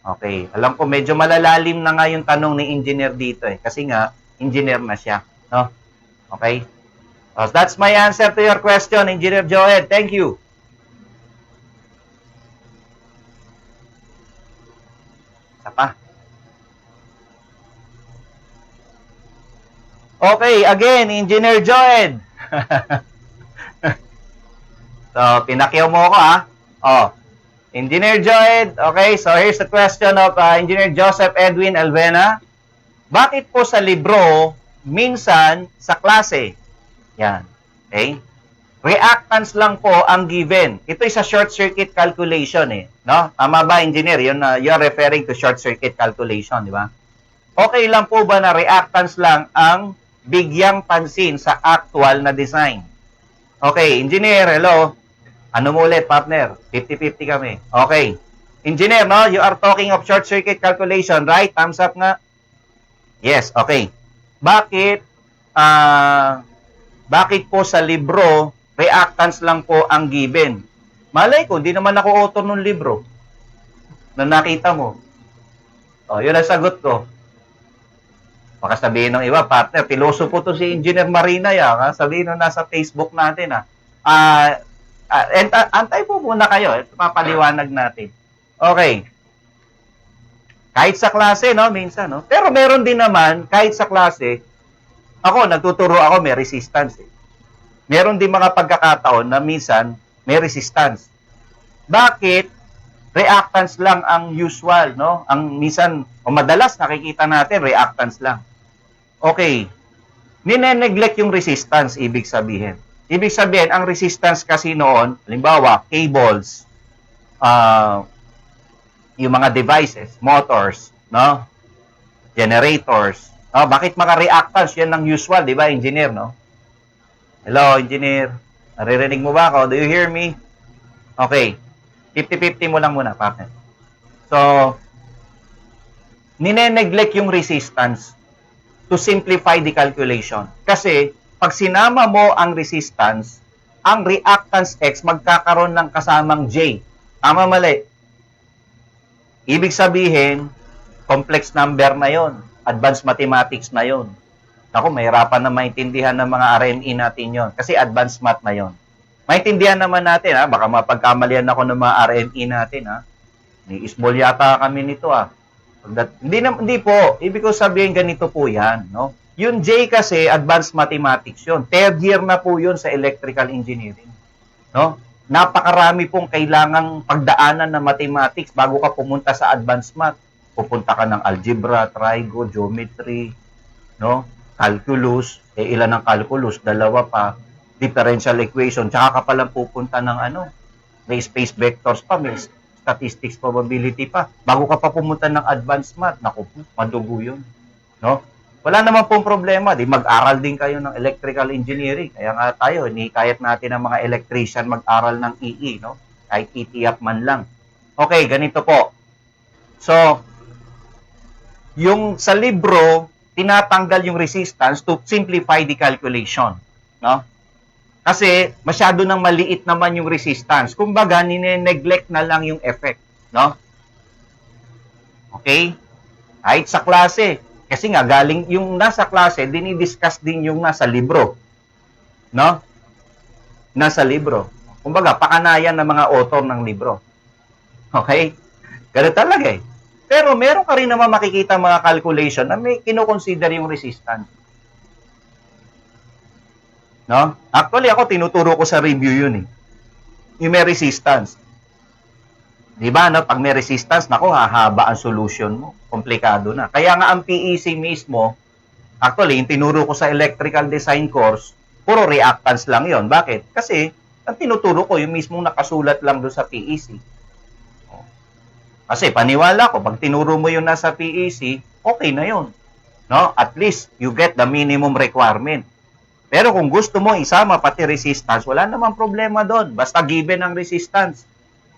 Okay, alam ko medyo malalalim na nga yung tanong ni engineer dito kasi nga engineer na siya, no? Okay? So that's my answer to your question, Engineer Joed. Thank you. Isa pa. Okay, again, Engineer Joed. So, pinakyaw mo ako, ha? Oh, Engineer Joed, okay, so here's the question of Engineer Joseph Edwin Alvena. Bakit po sa libro, minsan sa klase? Yan, okay? Reactance lang po ang given. Ito is a short circuit calculation, eh. No? Tama ba, engineer? You're referring to short circuit calculation, di ba? Okay lang po ba na reactance lang ang bigyang pansin sa actual na design? Okay, engineer, hello. Ano mo ulit, partner? 50-50 kami. Okay. Engineer, no? You are talking of short circuit calculation, right? Thumbs up nga. Yes, okay. Bakit po sa libro, reactance lang po ang given? Malay ko, hindi naman ako author ng libro na nakita mo. O, yun ang sagot ko. Baka sabihin ng iba, partner, piloso po to si Engineer Marina ya. Ha? Sabihin nung nasa Facebook natin. Antay po muna kayo. Ito papaliwanag natin. Okay. Kahit sa klase, no? Minsan, no? Pero meron din naman, kahit sa klase, ako, nagtuturo ako, may resistance. Eh. Meron din mga pagkakataon na minsan, may resistance. Bakit? Reactance lang ang usual, no? Ang minsan, o madalas nakikita natin, reactance lang. Okay. Nine-neglect yung resistance, ibig sabihin. Ibig sabihin, ang resistance kasi noon, halimbawa, cables, yung mga devices, motors, no? Generators. No? Bakit mga reactance? Yan ang usual, di ba, engineer, no? Hello, engineer. Naririnig mo ba ako? Do you hear me? Okay. 50-50 mo lang muna, partner. So, nine-neglect yung resistance to simplify the calculation. Kasi, pag sinama mo ang resistance, ang reactance X magkakaroon ng kasamang J. Tama, mali? Ibig sabihin, complex number na yon, advanced mathematics na yon. Ako, mahirapan na maintindihan ng mga RME natin yon kasi advanced math na yon. Maintindihan naman natin, ha? Baka mapagkamalian ako ng mga RME natin. Ha? Ni small yata kami nito. Ha? Hindi po. Ibig ko sabihin, ganito po yan. No? Yung J kasi, advanced mathematics yon. Third year na po yun sa electrical engineering. No? Napakarami pong kailangang pagdaanan na mathematics bago ka pumunta sa advanced math. Pupunta ka ng algebra, trigo, geometry, no? Calculus, ilan ang calculus? Dalawa pa. Differential equation, tsaka ka palang pupunta ng may space vectors pa, may statistics probability pa. Bago ka pa pumunta ng advanced math, naku, madugo yun. No? Wala naman pong problema, di mag-aral din kayo ng electrical engineering. Kaya nga tayo, inikayat natin ang mga electrician mag-aral ng EE, no? Kahit titiyak man lang. Okay, ganito po. So, yung sa libro, tinatanggal yung resistance to simplify the calculation, no? Kasi masyado nang maliit naman yung resistance. Kumbaga, nine-neglect na lang yung effect, no? Okay? Kahit sa klase, kasi nga, galing yung nasa klase, dinidiscuss din yung nasa libro. No? Nasa libro. Kumbaga, pakanayan ng mga author ng libro. Okay? Ganun talaga eh. Pero meron ka rin naman makikita mga calculation na may kinoconsider yung resistance. No? Actually, ako tinuturo ko sa review yun eh. Yung may resistance. Diba, no? Pag may resistance, nako, hahaba ang solution mo. Komplikado na. Kaya nga ang PEC mismo, actually, yung tinuro ko sa electrical design course, puro reactance lang yon. Bakit? Kasi, ang tinuturo ko, yung mismong nakasulat lang doon sa PEC. Kasi, paniwala ko, pag tinuro mo yun nasa PEC, okay na yun. No? At least, you get the minimum requirement. Pero kung gusto mo isama pati resistance, wala namang problema doon. Basta given ang resistance.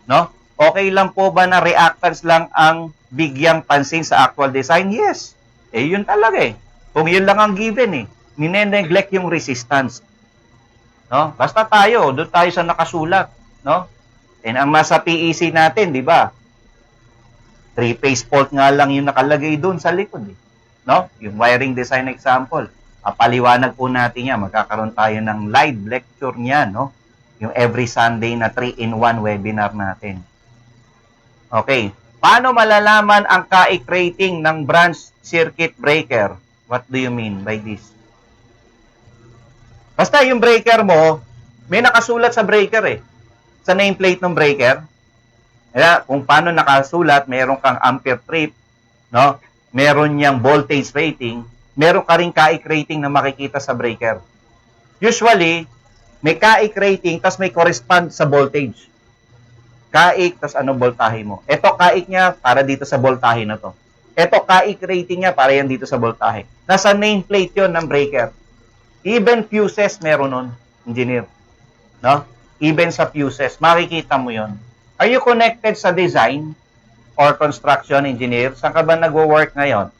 No? Okay lang po ba na reactance lang ang bigyang pansin sa actual design? Yes. Yun talaga eh. Kung yun lang ang given eh. Nine-neglect yung resistance. No? Basta tayo, doon tayo sa nakasulat. No? And ang nasa PEC natin, di ba? 3-phase fault nga lang yung nakalagay doon sa likod eh. No? Yung wiring design example. Paliwanag po natin yan. Magkakaroon tayo ng live lecture niyan, no? Yung every Sunday na 3-in-1 webinar natin. Okay. Paano malalaman ang CAIC rating ng branch circuit breaker? What do you mean by this? Basta yung breaker mo, may nakasulat sa breaker eh. Sa nameplate ng breaker. Kaya kung paano nakasulat, meron kang ampere trip, no? Meron niyang voltage rating, meron ka ring kaik rating na makikita sa breaker. Usually, may kaik rating, tas may correspond sa voltage. Kaik, tas ano voltahe mo. Ito, kaik niya para dito sa voltahe na to. Ito, kaik rating niya para yan dito sa voltahe. Nasa nameplate yon ng breaker. Even fuses meron nun, engineer. No? Even sa fuses, makikita mo yon. Are you connected sa design or construction engineer? Saan ka ba nagwo-work ngayon?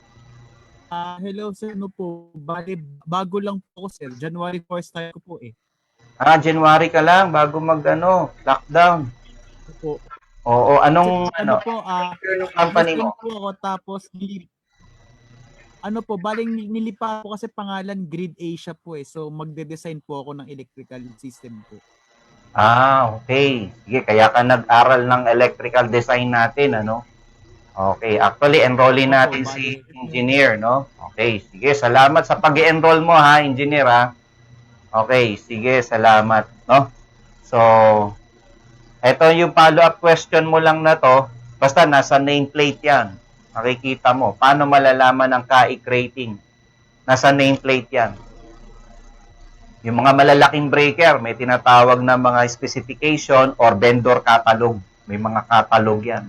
Hello sir, ano po? Bali, bago lang po ako sir. January 1st tayo ko po eh. January ka lang bago lockdown. Po. Oo, anong Ano po, company mo? po ako tapos ano po, baling nilipa po kasi pangalan Grid Asia po eh. So magde-design po ako ng electrical system po. Okay. Sige, kaya ka nag-aral ng electrical design natin, ano? Okay, actually, enrolling natin si engineer, no? Okay, sige, salamat sa pag-enroll mo, ha, engineer, ha? Okay, sige, salamat, no? So, eto yung follow-up question mo lang na to, basta nasa nameplate yan. Makikita mo, paano malalaman ang kaik rating? Nasa nameplate yan. Yung mga malalaking breaker, may tinatawag na mga specification or vendor catalog. May mga catalog yan.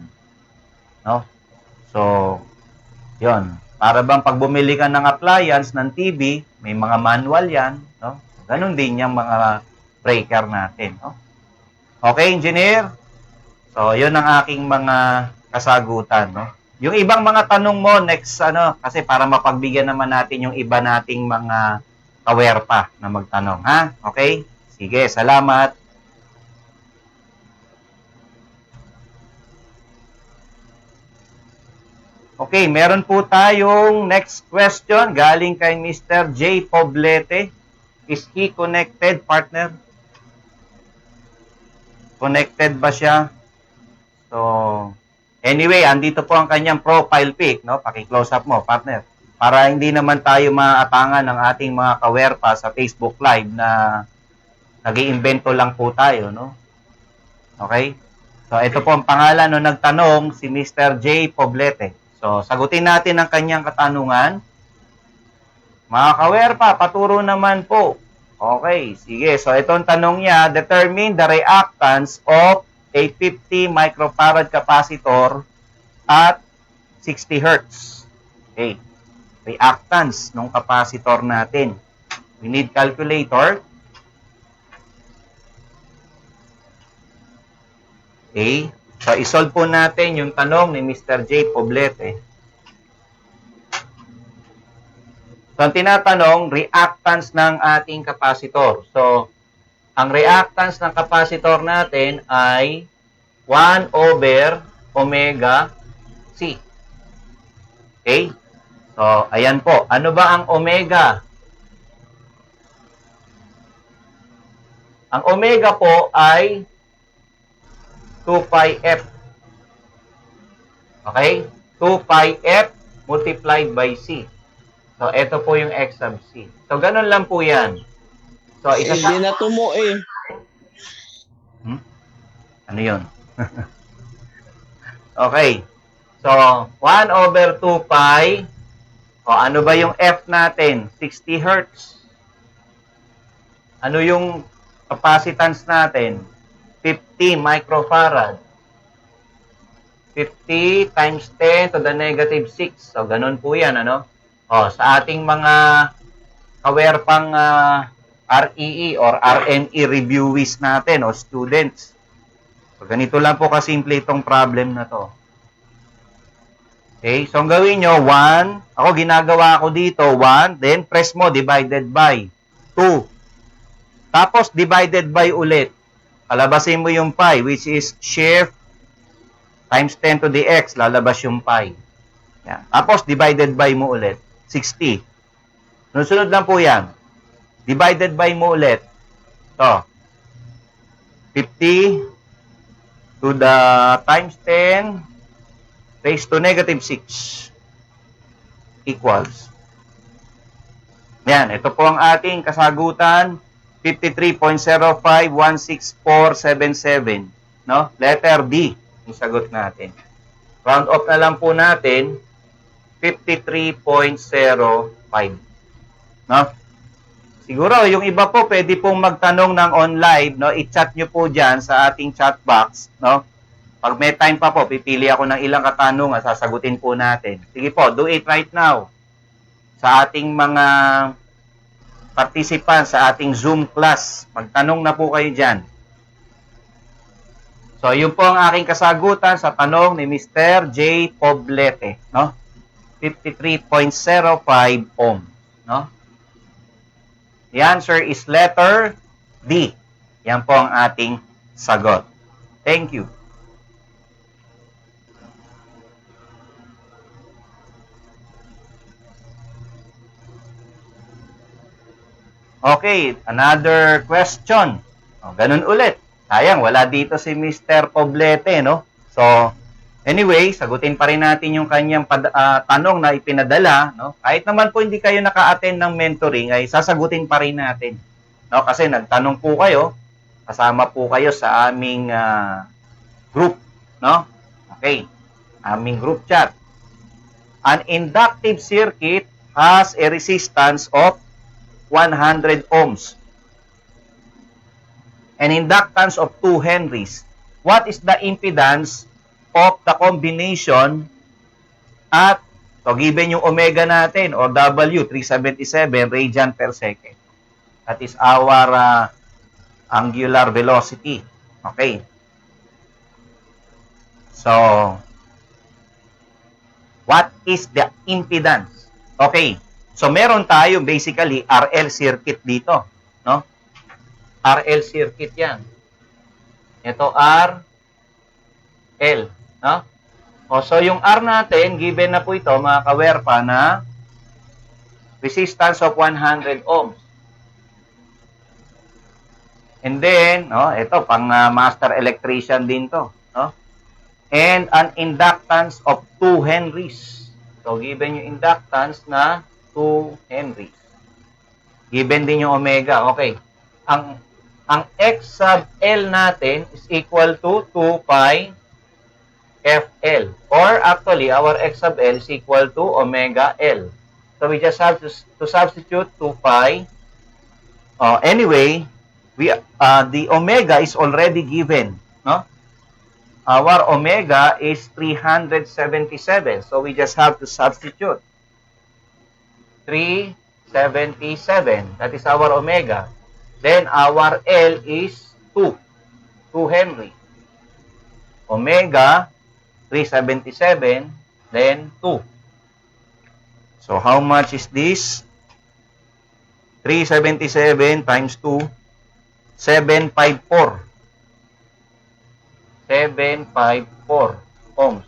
No? So, yon. Para bang pag bumili ka ng appliance ng TV, may mga manual yan. No? Ganon din yung mga breaker natin. No? Okay, engineer? So, yun ang aking mga kasagutan. No? Yung ibang mga tanong mo, next, kasi para mapagbigyan naman natin yung iba nating mga aware pa na magtanong, ha? Okay? Sige, salamat. Okay, meron po tayong next question galing kay Mr. J. Poblete. Is he connected, partner? Connected ba siya? So, anyway, andito po ang kanyang profile pic, no? Paki-close up mo, partner. Para hindi naman tayo maatangan ng ating mga kawerpa sa Facebook Live na nag-iimbento lang po tayo, no? Okay? So, ito po ang pangalan no nagtanong, si Mr. J. Poblete. So, sagutin natin ang kanyang katanungan. Mga kawerpa, paturo naman po. Okay, sige. So, itong tanong niya, determine the reactance of a 50 microfarad capacitor at 60 Hertz. Okay. Reactance ng capacitor natin. We need calculator. Okay. So, isolve po natin yung tanong ni Mr. J. Poblete. So, ang tinatanong, reactance ng ating capacitor. So, ang reactance ng capacitor natin ay 1 over omega C. Okay? So, ayan po. Ano ba ang omega? Ang omega po ay 2 pi F. Okay? 2 pi F multiplied by C. So, ito po yung X sub C. So, ganun lang po yan. So, Hindi na tumo eh. Ano yun? Okay. So, 1 over 2 pi. O, ano ba yung F natin? 60 Hertz. Ano yung capacitance natin? 50 microfarad. 50 times 10 to the negative 6. So, ganun po yan, ano? O, sa ating mga kawerpang REE or RNE reviewers natin o students. So, ganito lang po kasimple itong problem na to. Okay, so ang gawin nyo, 1, ako ginagawa ko dito, 1, then press mo, divided by 2. Tapos, divided by ulit. Palabasin mo yung pi, which is shift times 10 to the x, lalabas yung pi. Yan. Tapos, divided by mo ulit, 60. Sunod lang po yan. Divided by mo ulit. So, 50 to the times 10 raised to negative 6 equals. Yan, ito po ang ating kasagutan. 53.051647, no? Letter D yung sagot natin. Round off na lang po natin 53.05, no? Siguro yung iba po pwede pong magtanong ng online, no? I-chat nyo po diyan sa ating chat box, no? Pag may time pa po, pipili ako ng ilang katanungan, sasagutin po natin. Sige po, do it right now. Sa ating mga participants sa ating Zoom class, magtanong na po kayo dyan. So, yun po ang aking kasagutan sa tanong ni Mr. J. Poblete, no? 53.05 ohm, no? The answer is letter D. Yan po ang ating sagot. Thank you. Okay, another question. O, ganun ulit. Sayang, wala dito si Mr. Poblete, no? So, anyway, sagutin pa rin natin yung kanyang tanong na ipinadala, no? Kahit naman po hindi kayo naka-attend ng mentoring, ay sasagutin pa rin natin. No? Kasi nagtanong po kayo, kasama po kayo sa aming group, no? Okay, aming group chat. An inductive circuit has a resistance of 100 ohms. An inductance of 2 henries. What is the impedance of the combination at, so given yung omega natin or W, 377 radian per second. That is our angular velocity. Okay. So, what is the impedance? Okay. So, meron tayo basically RL circuit dito, no? RL circuit yan. Ito RL, no? O, so, yung R natin, given na po ito, mga kawerpa, na resistance of 100 ohms. And then, no, ito, pang master electrician din to, no? And an inductance of 2 henries. So, given yung inductance na 2 henries. Given din yung omega. Okay. Ang X sub L natin is equal to 2 pi FL. Or actually, our X sub L is equal to omega L. So we just have to substitute 2 pi. Anyway, the omega is already given. No? Our omega is 377. So we just have to substitute 377. That is our omega. Then our L is 2 Henry. Omega 377, then 2. So how much is this? 377 times 2, 754. 754 ohms.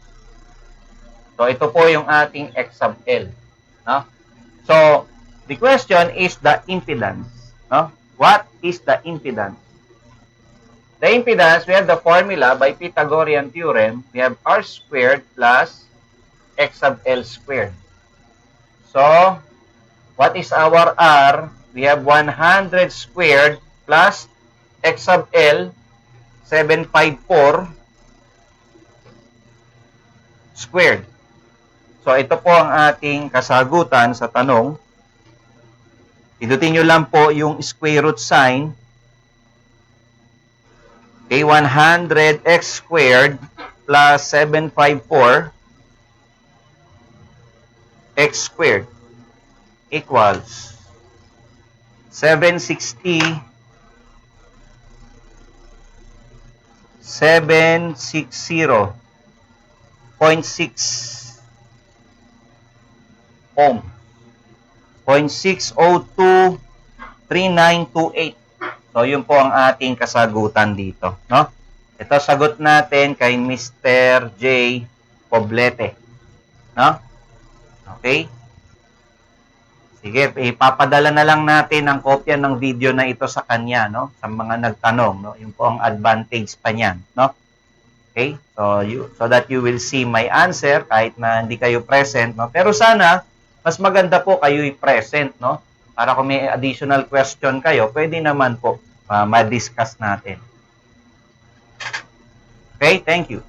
So ito po yung ating X sub L, no? So, the question is the impedance. No? What is the impedance? The impedance, we have the formula by Pythagorean theorem. We have R squared plus X sub L squared. So, what is our R? We have 100 squared plus X sub L, 754 squared. So, ito po ang ating kasagutan sa tanong. Pindutin nyo lang po yung square root sign. Okay, 100x squared plus 754 x squared equals 760 760.6 ohm. 0.6023928. So, yun po ang ating kasagutan dito, no? Ito sagot natin kay Mr. J. Poblete, no? Okay? Sige, ipapadala na lang natin ang kopya ng video na ito sa kanya, no? Sa mga nagtanong, no? Yun po ang advantage pa niyan, no? Okay? So that you will see my answer kahit na hindi kayo present, no? Pero sana mas maganda po kayo i-present, no? Para kung may additional question kayo, pwede naman po ma-discuss natin. Okay, thank you.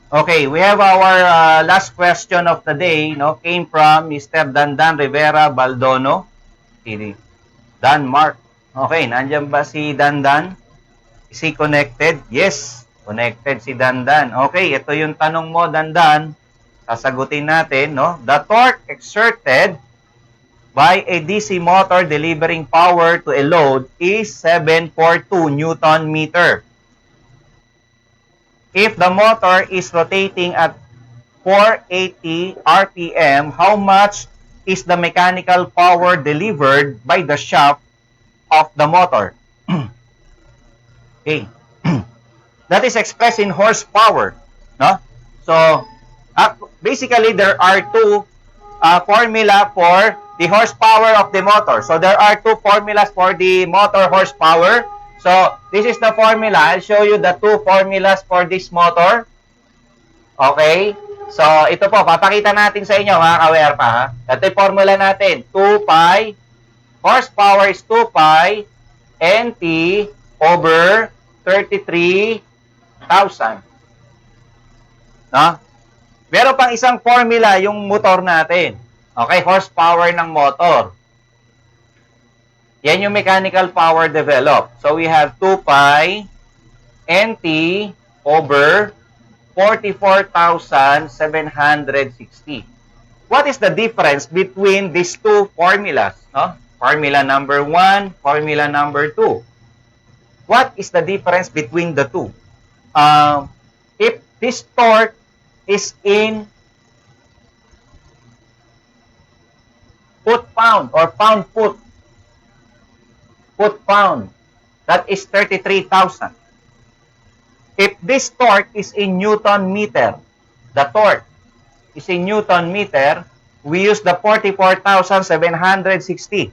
Okay, we have our last question of the day, no? Came from Mr. Dandan Rivera Baldono. Dan Mark. Okay, nandiyan ba si Dandan? Is he connected? Yes, connected si Dandan. Okay, ito yung tanong mo, Dandan. Sasagutin natin, no? The torque exerted by a DC motor delivering power to a load is 742 Newton meter. If the motor is rotating at 480 RPM, how much is the mechanical power delivered by the shaft of the motor? Okay. That is expressed in horsepower, no? So, basically, there are two formula for the horsepower of the motor. So, there are two formulas for the motor horsepower. So, this is the formula. I'll show you the two formulas for this motor. Okay? So, ito po, papakita natin sa inyo, mga ka-WERPA, ha? Ito yung formula natin. 2 pi, horsepower is 2 pi, NT over 33,000. No? Meron pang isang formula yung motor natin. Okay, horsepower ng motor. Yan yung mechanical power developed. So, we have 2 pi NT over 44,760. What is the difference between these two formulas? No? Formula number 1, formula number 2. What is the difference between the two? If this torque is in foot-pound or pound-foot, foot-pound, that is 33,000. If this torque is in Newton meter, the torque is in Newton meter, we use the 44,760.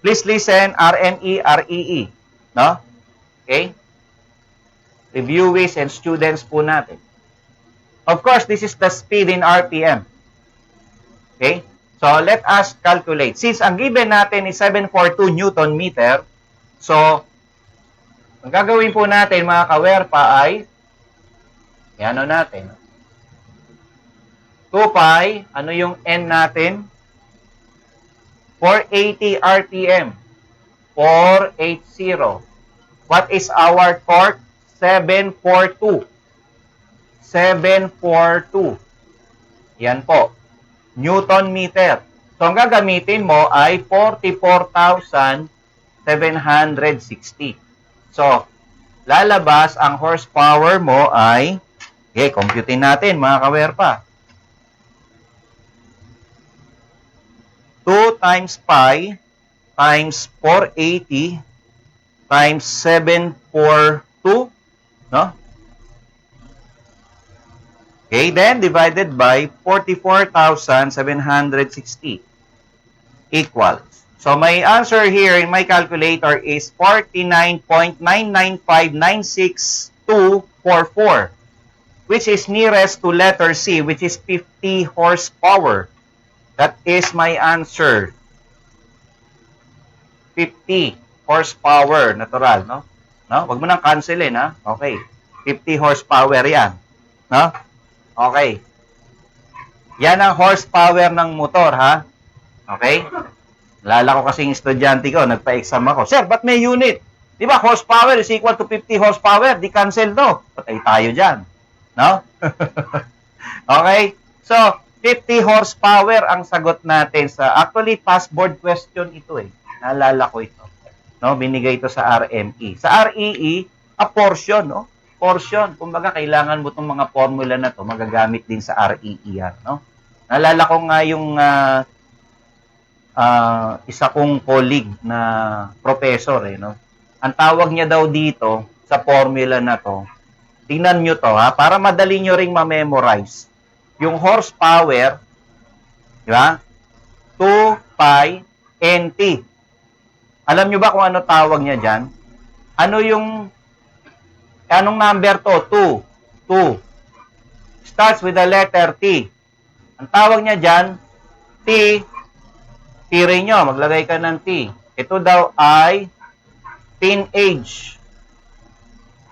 Please listen, RME, REE. No? Okay? Reviewees and students po natin. Of course, this is the speed in RPM. Okay? So, let us calculate. Since ang given natin is 742 Newton meter, so, ang gagawin po natin, mga ka-WERPA, ay, ano natin? 2 pi, ano yung N natin? 480 RPM. 480. What is our torque? 742. 742. Yan po. Newton meter. So, ang gagamitin mo ay 44,760. So, lalabas ang horsepower mo ay, okay, computein natin, mga ka-WERPA. 2 times pi times 480 times 742, no? Okay, then divided by 44,760 equals. So my answer here in my calculator is 49.99596,244, which is nearest to letter C, which is 50 horsepower. That is my answer. 50 horsepower, natural, no? No? Wag mo nang cancelin, ha? Okay. 50 horsepower yan. No? Okay. Yan ang horsepower ng motor, ha? Okay? Lala ko kasing estudyante ko, nagpa-exam ako. Sir, ba't may unit? Di ba, horsepower is equal to 50 horsepower? Di cancel to. Patay tayo dyan. No? Okay? So, 50 horsepower ang sagot natin sa, actually, past board question ito eh. Naalala ko ito. No, binigay ito sa RME. Sa REE, a portion, no? Portion. Kumbaga, kailangan mo itong mga formula na to magagamit din sa REE yan, no? Naalala ko nga yung isa kong colleague na professor, eh, no? Ang tawag niya daw dito sa formula na to, tingnan nyo to, ha? Para madali nyo ring ma-memorize. Yung horsepower, di ba? 2 pi NT. Alam nyo ba kung ano tawag niya dyan? Ano yung, anong number to? 2. 2. Starts with the letter T. Ang tawag niya dyan, T, rin nyo, maglagay ka ng T. Ito daw ay teenage.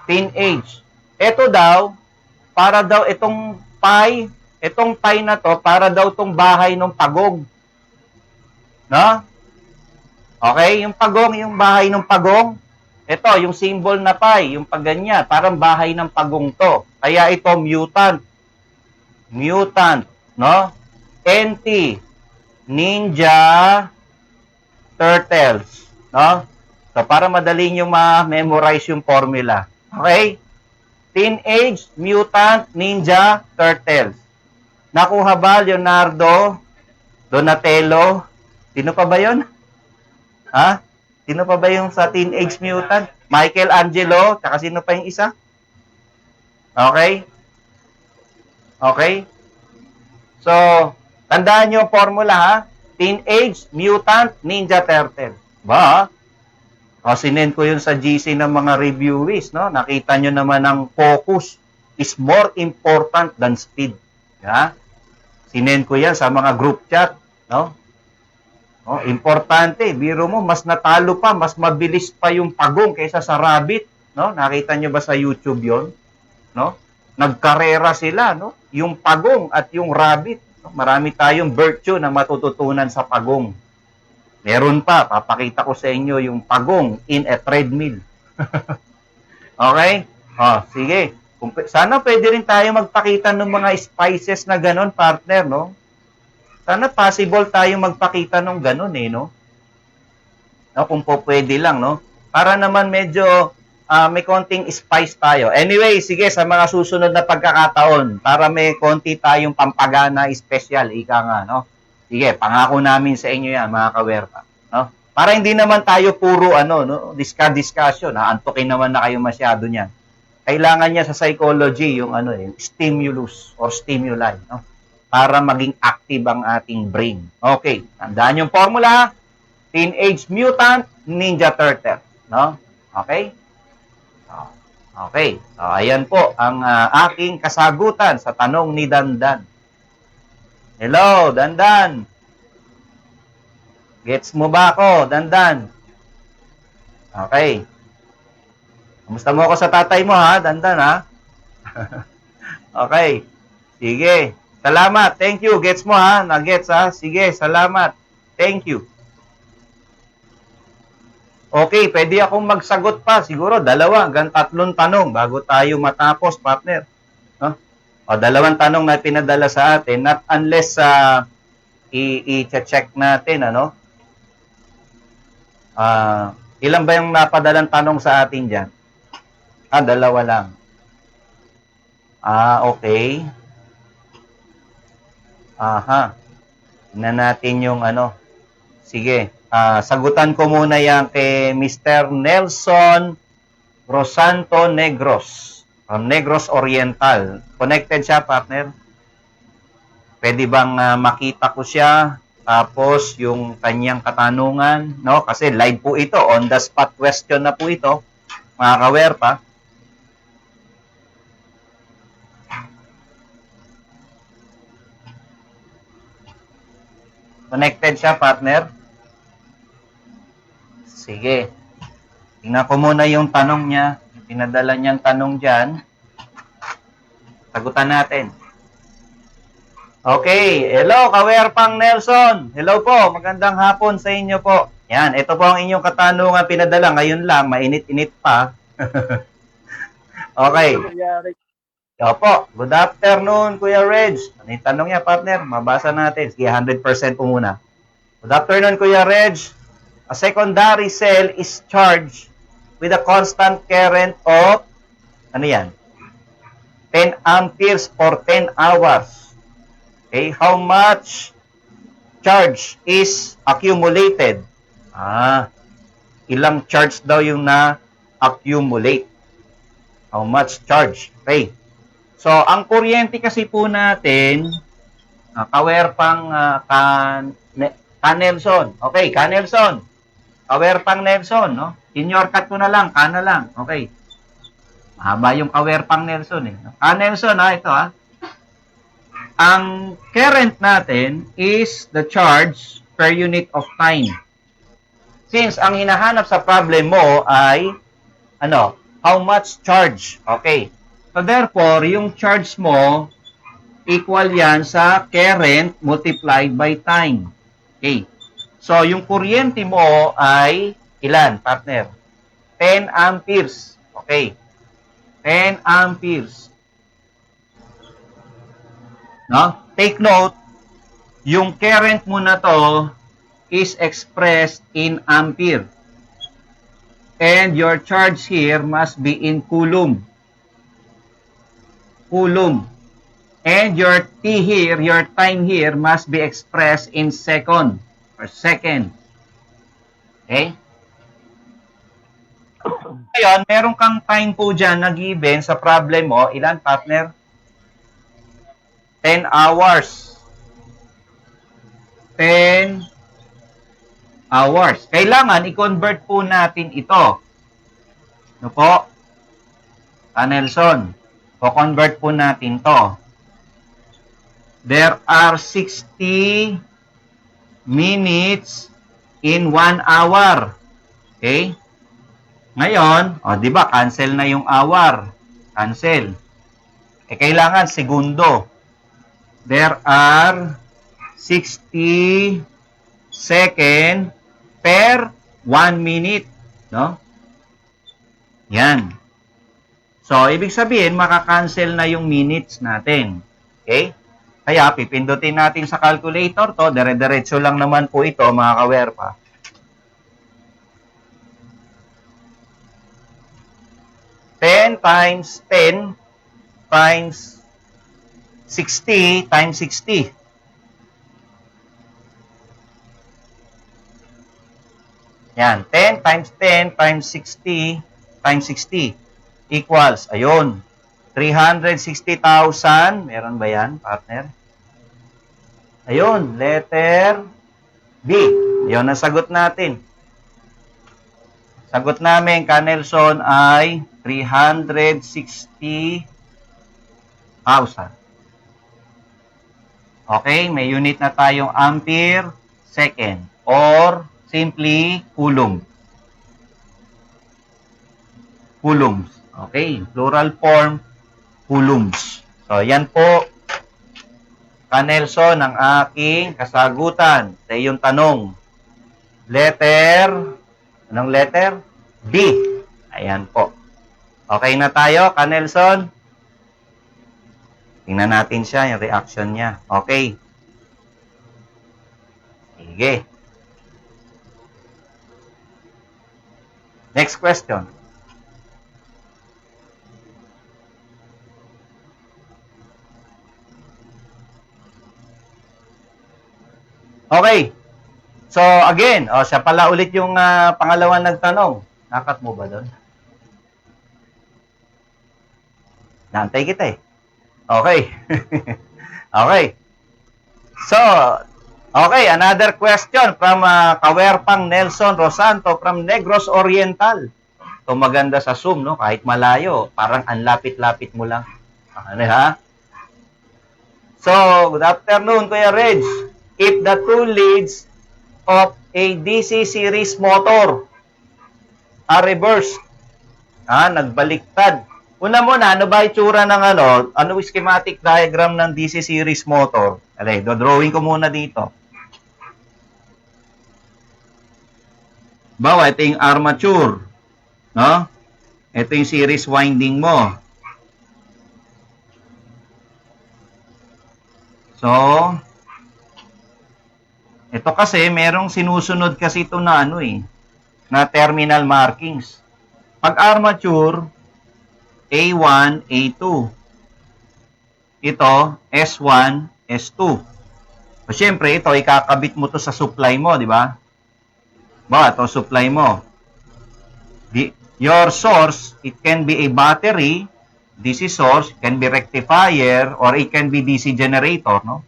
Teenage. Ito daw, para daw itong pie na to, para daw itong bahay ng pagong. No? Okay? Yung pagong, yung bahay ng pagong, ito, yung symbol na pie, yung pagganyan, parang bahay ng pagong to. Kaya ito, mutant. Mutant. No? NT. Ninja Turtles. No? So, para madali nyo ma-memorize yung formula. Okay? Teenage Mutant Ninja Turtles. Nakuha ba, Leonardo? Donatello? Sino pa ba yun? Ha? Sino pa ba yung sa Teenage Mutant? Michelangelo? Tsaka sino pa yung isa? Okay? Okay? So, tandaan nyo yung formula, ha? Teenage Mutant Ninja Turtle. Ba? O, sinend ko yun sa GC ng mga reviewees, no? Nakita nyo naman ang focus is more important than speed. Ha? Sinend ko yan sa mga group chat, no? O, importante. Biro mo, mas natalo pa, mas mabilis pa yung pagong kaysa sa rabbit, no? Nakita nyo ba sa YouTube yon, no? Nagkarera sila, no? Yung pagong at yung rabbit. Marami tayong virtue na matututunan sa pagong. Meron pa, papakita ko sa inyo yung pagong in a treadmill. Okay? Sige. Sana pwede rin tayo magpakita ng mga spices na ganon, partner, no? Sana possible tayo magpakita ng ganon, no? No, kung po pwede lang, no? Para naman medyo may konting spice tayo. Anyway, sige, sa mga susunod na pagkakataon, para may konti tayong pampagana special, ika nga, no? Sige, pangako namin sa inyo yan, mga kawerpa. No? Para hindi naman tayo puro, no? Discussion, antukin naman na kayo masyado niyan. Kailangan niya sa psychology yung, stimulus or stimuli, no? Para maging active ang ating brain. Okay, tandaan yung formula, Teenage Mutant Ninja Turtle, no? Okay? Okay. So, ayan po ang aking kasagutan sa tanong ni Dandan. Hello, Dandan. Gets mo ba ako, Dandan? Okay. Kamusta mo ako sa tatay mo, ha, Dandan, ha? Okay. Sige. Salamat. Thank you. Gets mo, ha? Nagets, ha? Sige, salamat. Thank you. Okay, pwede akong magsagot pa. Siguro, 2 hanggang 3 tanong bago tayo matapos, partner. No? O, 2 tanong na pinadala sa atin. Not unless i-check natin, ano? Ilan ba yung napadalang tanong sa atin dyan? 2 lang. Okay. Aha. Tingnan natin yung Sige. Sagutan ko muna yan kay Mr. Nelson Rosanto Negros. From Negros Oriental. Connected siya, partner? Pwede bang makita ko siya? Tapos, yung kanyang katanungan, no? Kasi live po ito. On the spot question na po ito. Mga kawerpa. Connected siya, partner? Sige. Tingnan ko muna yung tanong niya. Pinadala niyang tanong dyan. Sagutan natin. Okay. Hello, Kawerpang Nelson. Hello po. Magandang hapon sa inyo po. Yan. Ito po ang inyong katanungan pinadala. Ngayon lang. Mainit-init pa. Okay. Opo. Good afternoon, Kuya Reg. Ano yung tanong niya, partner? Mabasa natin. Sige, 100% po muna. Good afternoon, Kuya Reg. A secondary cell is charged with a constant current of, 10 amperes for 10 hours. Okay, how much charge is accumulated? Ilang charge daw yung na-accumulate? How much charge? Okay. So, ang kuryente kasi po natin, Kawerpang Nelson. Okay, Nelson. Kawerpang Nelson, no? Senior cut ko na lang, na lang. Okay. Mahaba yung Kawerpang Nelson, eh. Nelson, ito, ang current natin is the charge per unit of time. Since ang hinahanap sa problem mo ay how much charge. Okay. So therefore, yung charge mo equal yan sa current multiplied by time. Okay. So yung kuryente mo ay ilan, partner? 10 amperes. Okay. 10 amperes. No? Take note, yung current mo na to is expressed in ampere. And your charge here must be in coulomb. Coulomb. And your T here, your time here must be expressed in second or second. Okay? Ngayon, meron kang time po dyan na given sa problem mo. Ilan, partner? 10 hours. 10 hours. Kailangan i-convert po natin ito. Ano po? Nelson. O-convert po natin to. There are 60 minutes in 1 hour. Okay? Ngayon, di ba, cancel na yung hour. Cancel. Kailangan segundo. There are 60 second per 1 minute. No? Yan. So, ibig sabihin, makakancel na yung minutes natin. Okay? Kaya, pipindutin natin sa calculator to. Dire-diretso lang naman po ito, mga kawerpa. Times 10 times 60 times 60. Yan. 10 times 10 times 60 times 60 equals, ayun, 360,000. Meron ba yan, partner? Ayun, letter B. Yun ang sagot natin. Sagot namin, Nelson, ay 360,000. Okay, may unit na tayong ampere second or simply coulomb. Coulombs. Okay, plural form, coulombs. So, yan po, Nelson, ang aking kasagutan sa iyong tanong. Letter, anong letter? B. Ayan po. Okay na tayo, Nelson? Tingnan natin siya, yung reaction niya. Okay. Sige. Next question. Okay. So, again, siya pala ulit yung pangalawang nagtanong. Nakat mo ba doon? Naantay kita eh. Okay. Okay. So, okay, another question from Kawerpang Nelson Rosanto from Negros Oriental. So, maganda sa Zoom, no? Kahit malayo, parang anlapit-lapit mo lang. Ano ha? So, good afternoon, Kuya Reg. If the two leads of a DC series motor are reversed, nagbaliktad. Una muna, ano ba itsura ng ano schematic diagram ng DC series motor? Alay, drawing ko muna dito. Bawa, ito yung armature. No? Ito yung series winding mo. So, ito kasi, merong sinusunod kasi ito na na terminal markings. Pag armature, A1, A2. Ito, S1, S2. So, syempre, ito, ikakabit mo to sa supply mo, di ba? Ito, supply mo. Your source, it can be a battery, DC source, can be rectifier, or it can be DC generator, no?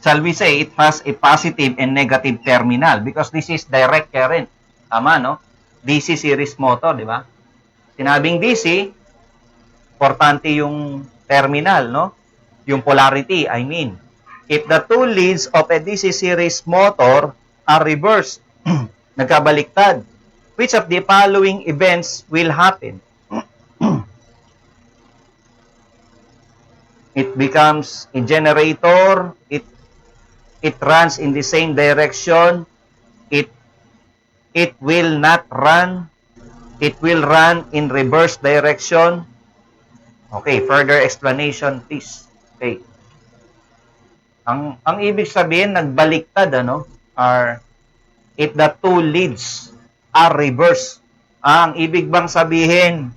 Shall we say, it has a positive and negative terminal because this is direct current. Tama, no? DC series motor, di ba? Sinabing DC, Importante yung terminal, no? Yung polarity, I mean. If the two leads of a DC series motor are reversed, nagkabaliktad, which of the following events will happen? It becomes a generator, it runs in the same direction, it will not run, it will run in reverse direction. Okay, further explanation please. Okay. Ang ibig sabihin nagbaliktad are if the two leads are reversed. Ang ibig bang sabihin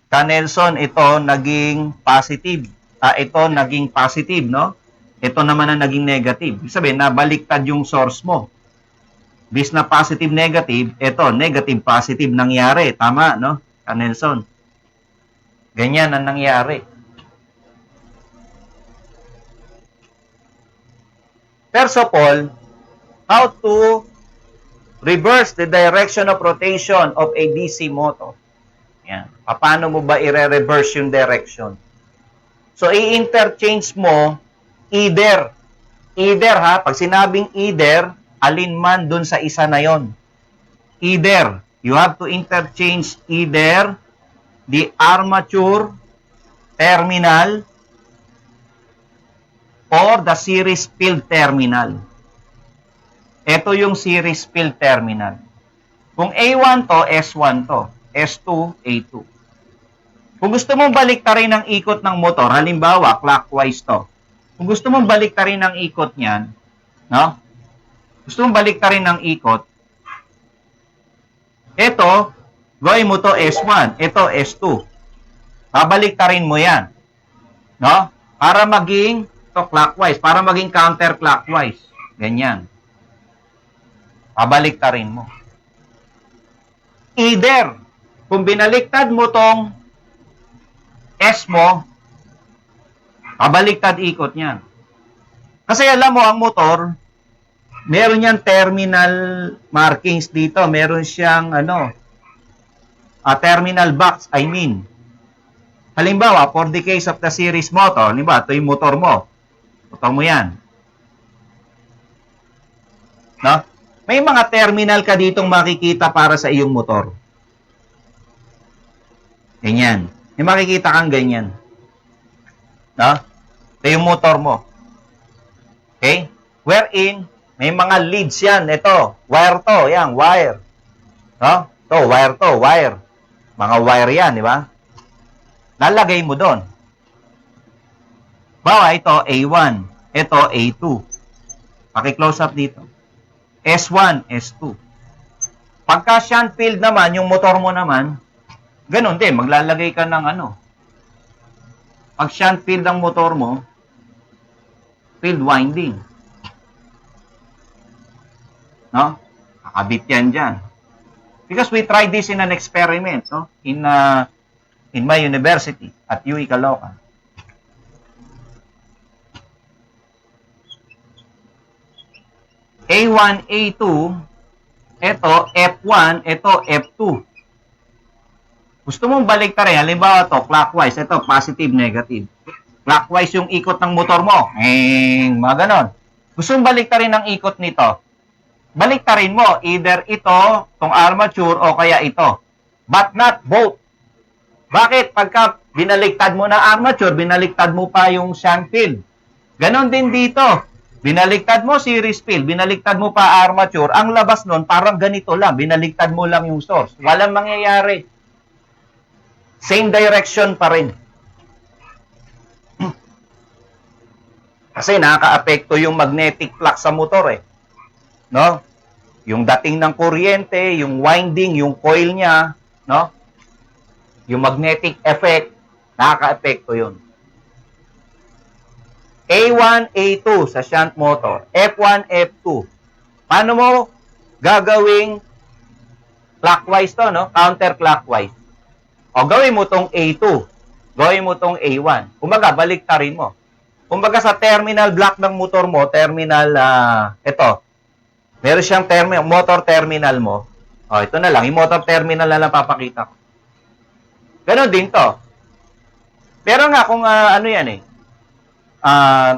Nelson, ito naging positive. Ito naging positive, no? Ito naman ang naging negative. Ibig sabihin, nabaliktad yung source mo. Bis na positive, negative, ito, negative, positive nangyari. Tama, no? Nelson. Ganyan ang nangyari. First of all, how to reverse the direction of rotation of a DC motor. Yan. Paano mo ba i-reverse yung direction? So, i-interchange mo either. Either, ha? Pag sinabing either, alin man dun sa isa na yon. Either. You have to interchange either the armature terminal or the series field terminal. Ito yung series field terminal. Kung A1 to, S1 to. S2, A2. Kung gusto mong baliktarin ang ikot ng motor, halimbawa, clockwise to. Kung gusto mong baliktarin ang ikot niyan, no? Gusto mong baliktarin ang ikot, ito, gawin mo to S1, ito S2. Babaliktarin mo yan. No? Para maging to clockwise, para maging counterclockwise. Ganyan. Babaliktarin mo. Either, kung binaliktad mo tong S mo, pabaliktad ikot niyan. Kasi alam mo, ang motor, meron niyang terminal markings dito. Meron siyang, terminal box, I mean. Halimbawa, for the case of the series motor, halimbawa, ito yung motor mo. Motor mo yan. No? May mga terminal ka ditong makikita para sa iyong motor. Ganyan. May makikita kang ganyan. No? Ito yung motor mo. Okay? Wherein, may mga leads yan. Ito, wire to. Yan, wire. No? Ito, wire to, wire. Mga wire yan, di ba? Lalagay mo doon. Bawa, ito, A1. Ito, A2. Paki-close up dito. S1, S2. Pagka shunt field naman, yung motor mo naman, ganun din, maglalagay ka ng Pag shunt field ang motor mo, field winding. No? Kakabit yan dyan. Because we tried this in an experiment, no? In my university at UE Caloocan. A1, A2, ito F1, ito F2. Gusto mong baliktarin, halimbawa to, clockwise, ito positive, negative. Clockwise yung ikot ng motor mo. Mga ganon. Gusto mong baliktarin ang ikot nito. Baliktarin mo, either ito, tong armature, o kaya ito. But not both. Bakit? Pagka binaliktad mo na armature, binaliktad mo pa yung shunt field. Ganon din dito. Binaliktad mo series field, binaliktad mo pa armature, ang labas nun parang ganito lang, binaliktad mo lang yung source. Walang mangyayari. Same direction pa rin. Kasi nakaka-apekto yung magnetic flux sa motor eh. No? Yung dating ng kuryente, yung winding, yung coil niya, no? Yung magnetic effect, nakaka-apekto yun. A1, A2 sa shunt motor. F1, F2. Paano mo gagawing clockwise to, no? Counterclockwise. O gawin mo tong A2. Gawin mo tong A1. Kumbaga, baliktarin mo. Kumbaga sa terminal block ng motor mo, terminal, ito. Meron siyang motor terminal mo. O, ito na lang. Yung motor terminal na lang papakita ko. Ganon din to. Pero nga, kung ano yan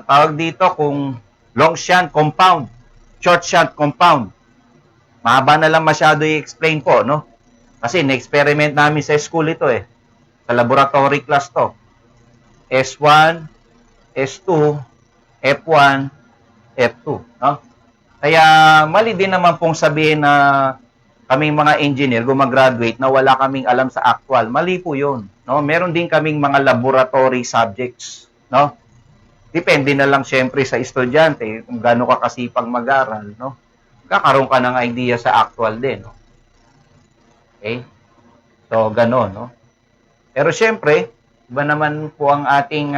tawag dito kung long shunt compound, short shunt compound, mahaba na lang masyado i-explain po, no? Kasi na-experiment namin sa school ito sa laboratory class to. S1, S2, F1, F2, no? Kaya mali din naman pong sabihin na kaming mga engineer gumagraduate na wala kaming alam sa actual. Mali po 'yun, no? Meron din kaming mga laboratory subjects, no? Depende na lang syempre sa estudyante kung gaano ka kasipag mag-aral, no? Kakaroon ka ng idea sa actual din, no? Okay? So, gano'n, no? Pero syempre, iba naman po ang ating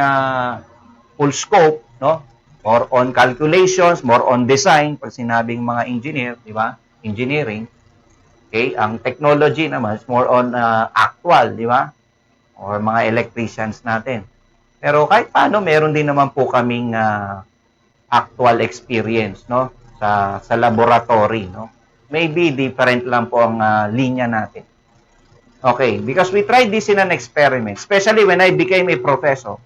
full scope, no? More on calculations, more on design, pag sinabing mga engineer, di ba? Engineering. Okay? Ang technology naman is more on actual, di ba? Or mga electricians natin. Pero kahit paano, meron din naman po kaming actual experience, no? Sa laboratory, no? Maybe different lang po ang linya natin. Okay, because we tried this in an experiment, especially when I became a professor.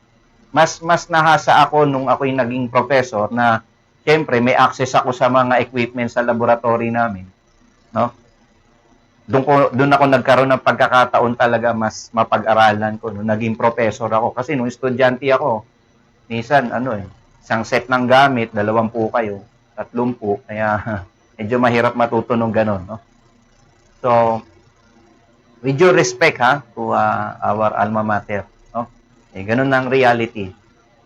Mas nahasa ako nung ako'y naging professor na siyempre may access ako sa mga equipment sa laboratory namin, no? Doon ako nagkaroon ng pagkakataon talaga mas mapag-aralan ko nung naging professor ako. Kasi nung estudyante ako, minsan isang set ng gamit, 20 kayo, 30, kaya medyo mahirap matuto nung ganun, no? So, with due respect to our alma mater, no? Ganun ang reality,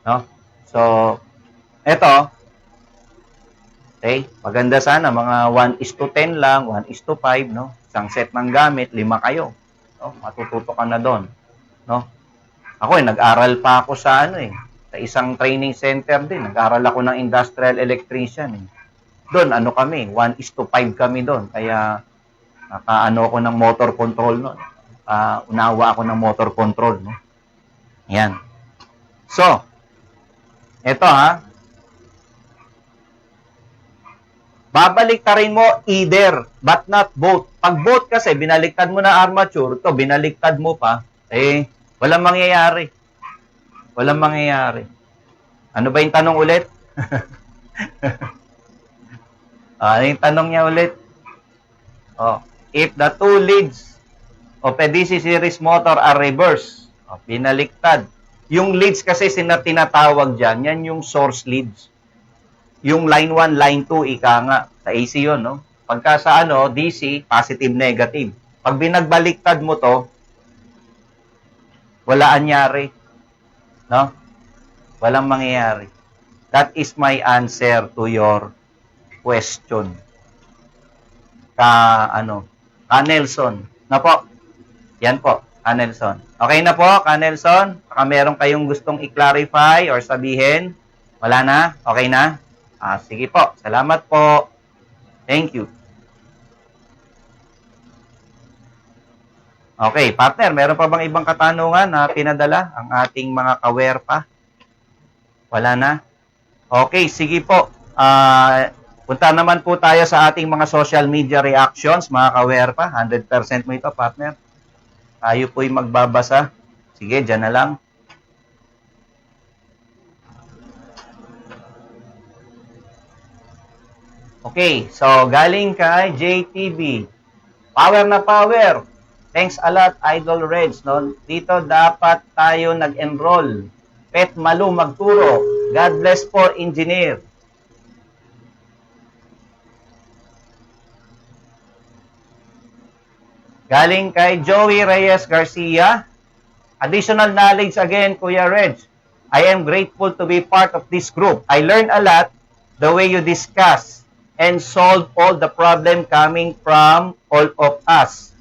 no? So, eto, okay, maganda sana mga 1:10 lang, 1:5, no? Isang set ng gamit, 5 kayo, no? Matututo ka na doon, no? Ako nag-aral pa ako sa sa isang training center din. Nag-aral ako ng industrial electrician. Doon kami, 1:5 kami doon. Kaya nakaano ako ng motor control noon. Unawa ako ng motor control, no? Yan. So, eto babaliktarin mo either, but not both. Pag both kasi, binaliktad mo na armature, to binaliktad mo pa, walang mangyayari. Walang mangyayari. Ano ba yung tanong ulit? Ano yung tanong niya ulit? If the two leads of a DC series motor are reversed, binaliktad. Yung leads kasi tinatawag dyan, yan yung source leads. Yung line 1, line 2, ika nga. Sa AC yun, no? Pagka sa DC, positive, negative. Pag binagbaliktad mo to, wala anyari. No? Walang mangyayari. That is my answer to your question. Ka Nelson. Na po? Yan po, Ka Nelson. Okay na po, Ka Nelson? Baka meron kayong gustong i-clarify or sabihin? Wala na? Okay na? Sige po. Salamat po. Thank you. Okay, partner, meron pa bang ibang katanungan na pinadala ang ating mga kawerpa? Wala na? Okay, sige po. Punta naman po tayo sa ating mga social media reactions, mga kawerpa. 100% mo ito, partner. Tayo po'y magbabasa. Sige, dyan na lang. Okay, so galing kay JTB. Power na power. Thanks a lot, Idol Reds. No? Dito dapat tayo nag-enroll. Pet Malu magturo. God bless po, engineer. Galing kay Joey Reyes Garcia. Additional knowledge again, Kuya Reds. I am grateful to be part of this group. I learned a lot the way you discuss and solve all the problem coming from all of us.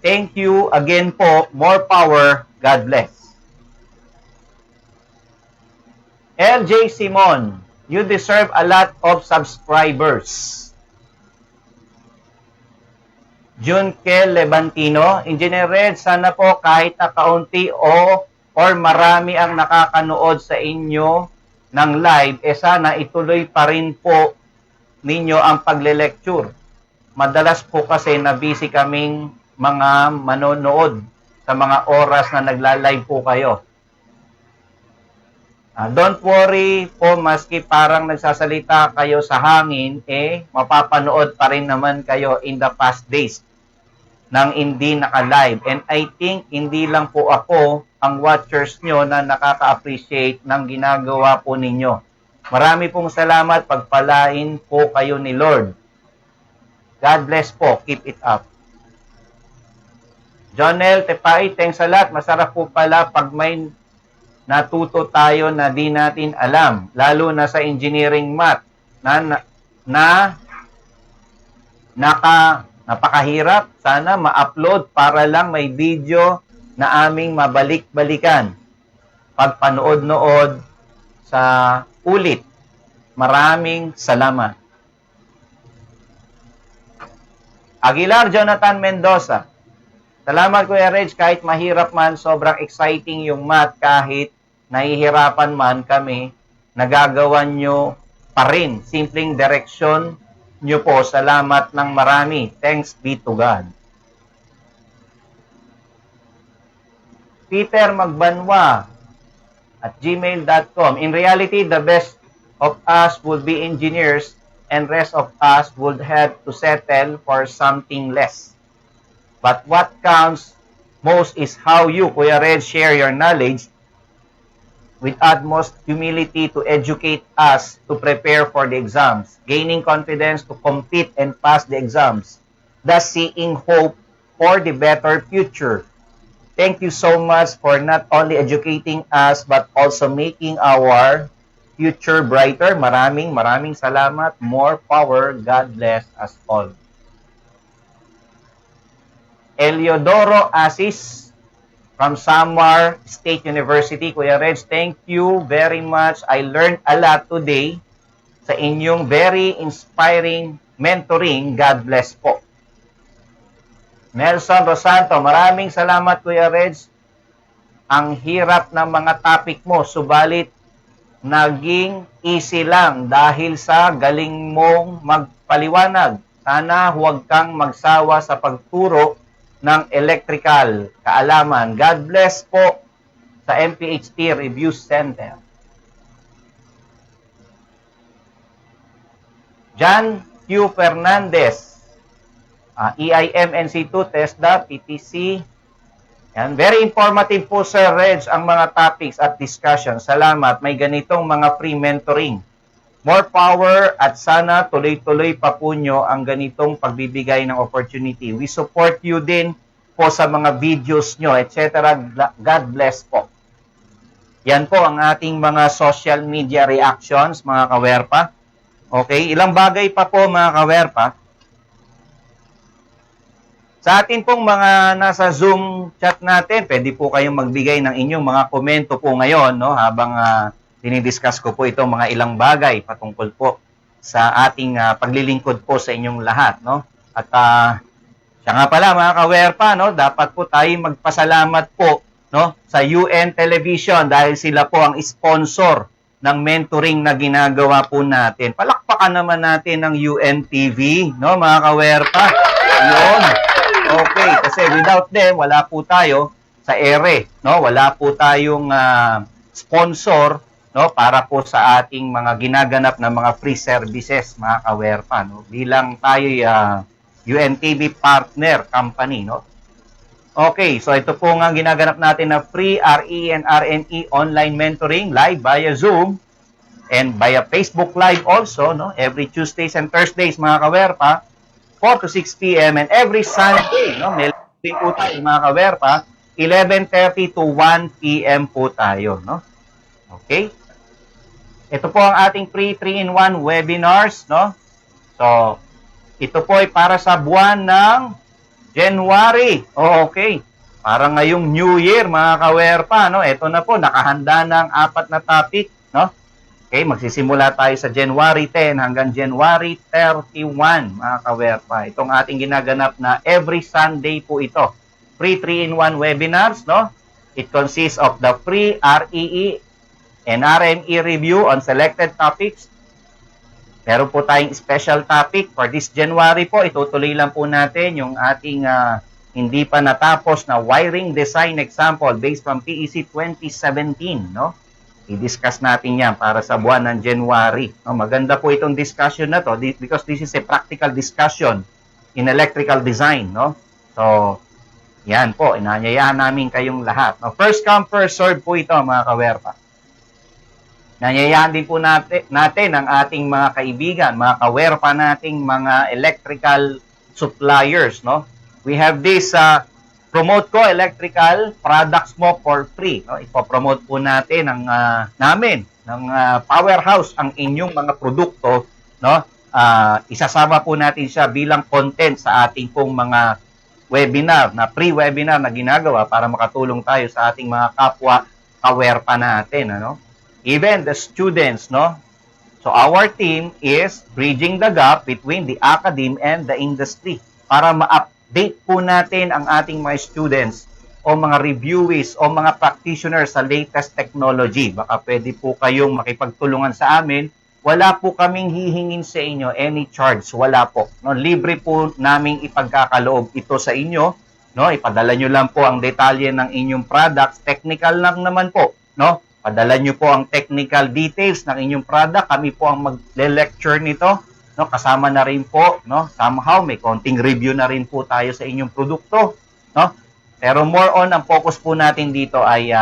Thank you again po. More power. God bless. LJ Simon, you deserve a lot of subscribers. Junkel Levantino, Engineer Red, sana po kahit na kaunti or marami ang nakakanood sa inyo ng live, sana ituloy pa rin po ninyo ang pagle-lecture. Madalas po kasi na busy kaming mga manonood sa mga oras na nagla-live po kayo. Don't worry po, maski parang nagsasalita kayo sa hangin, mapapanood pa rin naman kayo in the past days nang hindi naka-live. And I think hindi lang po ako ang watchers nyo na nakaka-appreciate ng ginagawa po ninyo. Marami pong salamat, pagpalain po kayo ni Lord. God bless po, keep it up. Jonel Tepay, thanks a lot. Masarap po pala pag may natuto tayo na di natin alam, lalo na sa engineering math napakahirap. Sana ma-upload para lang may video na aming mabalik-balikan. Pagpanood-nood sa ulit. Maraming salamat. Aguilar Jonathan Mendoza. Salamat Kuya Reg, kahit mahirap man, sobrang exciting yung math kahit nahihirapan man kami, nagagawa nyo pa rin. Simpleng direksyon nyo po. Salamat ng marami. Thanks be to God. Peter Magbanwa at gmail.com. In reality, the best of us would be engineers and rest of us would have to settle for something less. But what counts most is how you, Kuya Red, share your knowledge with utmost humility to educate us to prepare for the exams, gaining confidence to compete and pass the exams, thus seeing hope for the better future. Thank you so much for not only educating us but also making our future brighter. Maraming salamat. More power. God bless us all. Eliodoro Asis from Samar State University. Kuya Reg, thank you very much. I learned a lot today sa inyong very inspiring mentoring. God bless po. Nelson Rosanto, maraming salamat Kuya Reg. Ang hirap ng mga topic mo, subalit naging easy lang dahil sa galing mong magpaliwanag. Sana huwag kang magsawa sa pagturo ng electrical kaalaman. God bless po sa MPHT Review Center. John Q. Fernandez, EIM NC2, TESDA, PTC. Yan. Very informative po, Sir Reg, ang mga topics at discussion. Salamat. May ganitong mga free mentoring. More power at sana tuloy-tuloy pa po nyo ang ganitong pagbibigay ng opportunity. We support you din po sa mga videos nyo, etc. God bless po. Yan po ang ating mga social media reactions, mga kawerpa. Okay, ilang bagay pa po, mga kawerpa. Sa atin pong mga nasa Zoom chat natin, pwede po kayong magbigay ng inyong mga komento po ngayon, no, habang dinidiscuss ko po itong mga ilang bagay patungkol po sa ating paglilingkod po sa inyong lahat, no? At siya nga pala mga kawerpa, no, dapat po tayong magpasalamat po, no, sa UN Television dahil sila po ang sponsor ng mentoring na ginagawa po natin. Palakpakan naman natin ng UN TV, no, mga kawerpa. Yun. Okay, kasi without them, wala po tayo sa ere, no? Wala po tayong sponsor, no, para po sa ating mga ginaganap na mga free services, mga kawerpa, no? Bilang tayo UNTV partner company, no? Okay, so ito po nga ginaganap natin na free RE and RNE online mentoring live via Zoom and via Facebook Live also, no? Every Tuesdays and Thursdays, mga kawerpa, 4 to 6 p.m. and every Sunday, no? May live po tayo, mga kawerpa, 11:30 to 1 p.m. po tayo, no? Okay? Ito po ang ating free 3-in-1 webinars, no? So, ito po ay para sa buwan ng January. Oh, okay. Para ngayong New Year, mga kawerpa, no? Ito na po, nakahanda ng 4 na topic, no? Okay, magsisimula tayo sa January 10 hanggang January 31, mga kawerpa. Itong ating ginaganap na every Sunday po ito. Free 3-in-1 webinars, no? It consists of the free REE and RNE review on selected topics. Meron po tayong special topic for this January po. Itutuloy lang po natin yung ating hindi pa natapos na wiring design example based from PEC 2017, no? I-discuss natin yan para sa buwan ng January. No, maganda po itong discussion na to because this is a practical discussion in electrical design. No? So, yan po, inanyayaan namin kayong lahat. No, first come, first serve po ito, mga kawerpa. Inanyayaan din po natin ang ating mga kaibigan, mga kawerpa nating mga electrical suppliers. No? We have this promote ko electrical products mo for free. No? Ipopromote po natin ang namin ng Powerhouse ang inyong mga produkto. No? Isasama po natin siya bilang content sa ating pong mga webinar, na pre-webinar na ginagawa para makatulong tayo sa ating mga kapwa kawerpa natin. Ano? Even the students, no? So our team is bridging the gap between the academe and the industry para ma-update po natin ang ating mga students o mga reviewees o mga practitioners sa latest technology. Baka pwede po kayong makipagtulungan sa amin. Wala po kaming hihingin sa inyo any charge. Wala po. No, libre po naming ipagkakaloob ito sa inyo. No, ipadala nyo lang po ang detalye ng inyong products. Technical lang naman po. No? Padala nyo po ang technical details ng inyong product. Kami po ang mag-lecture nito. No, kasama na rin po, no? Somehow may konting review na rin po tayo sa inyong produkto, no? Pero more on ang focus po natin dito ay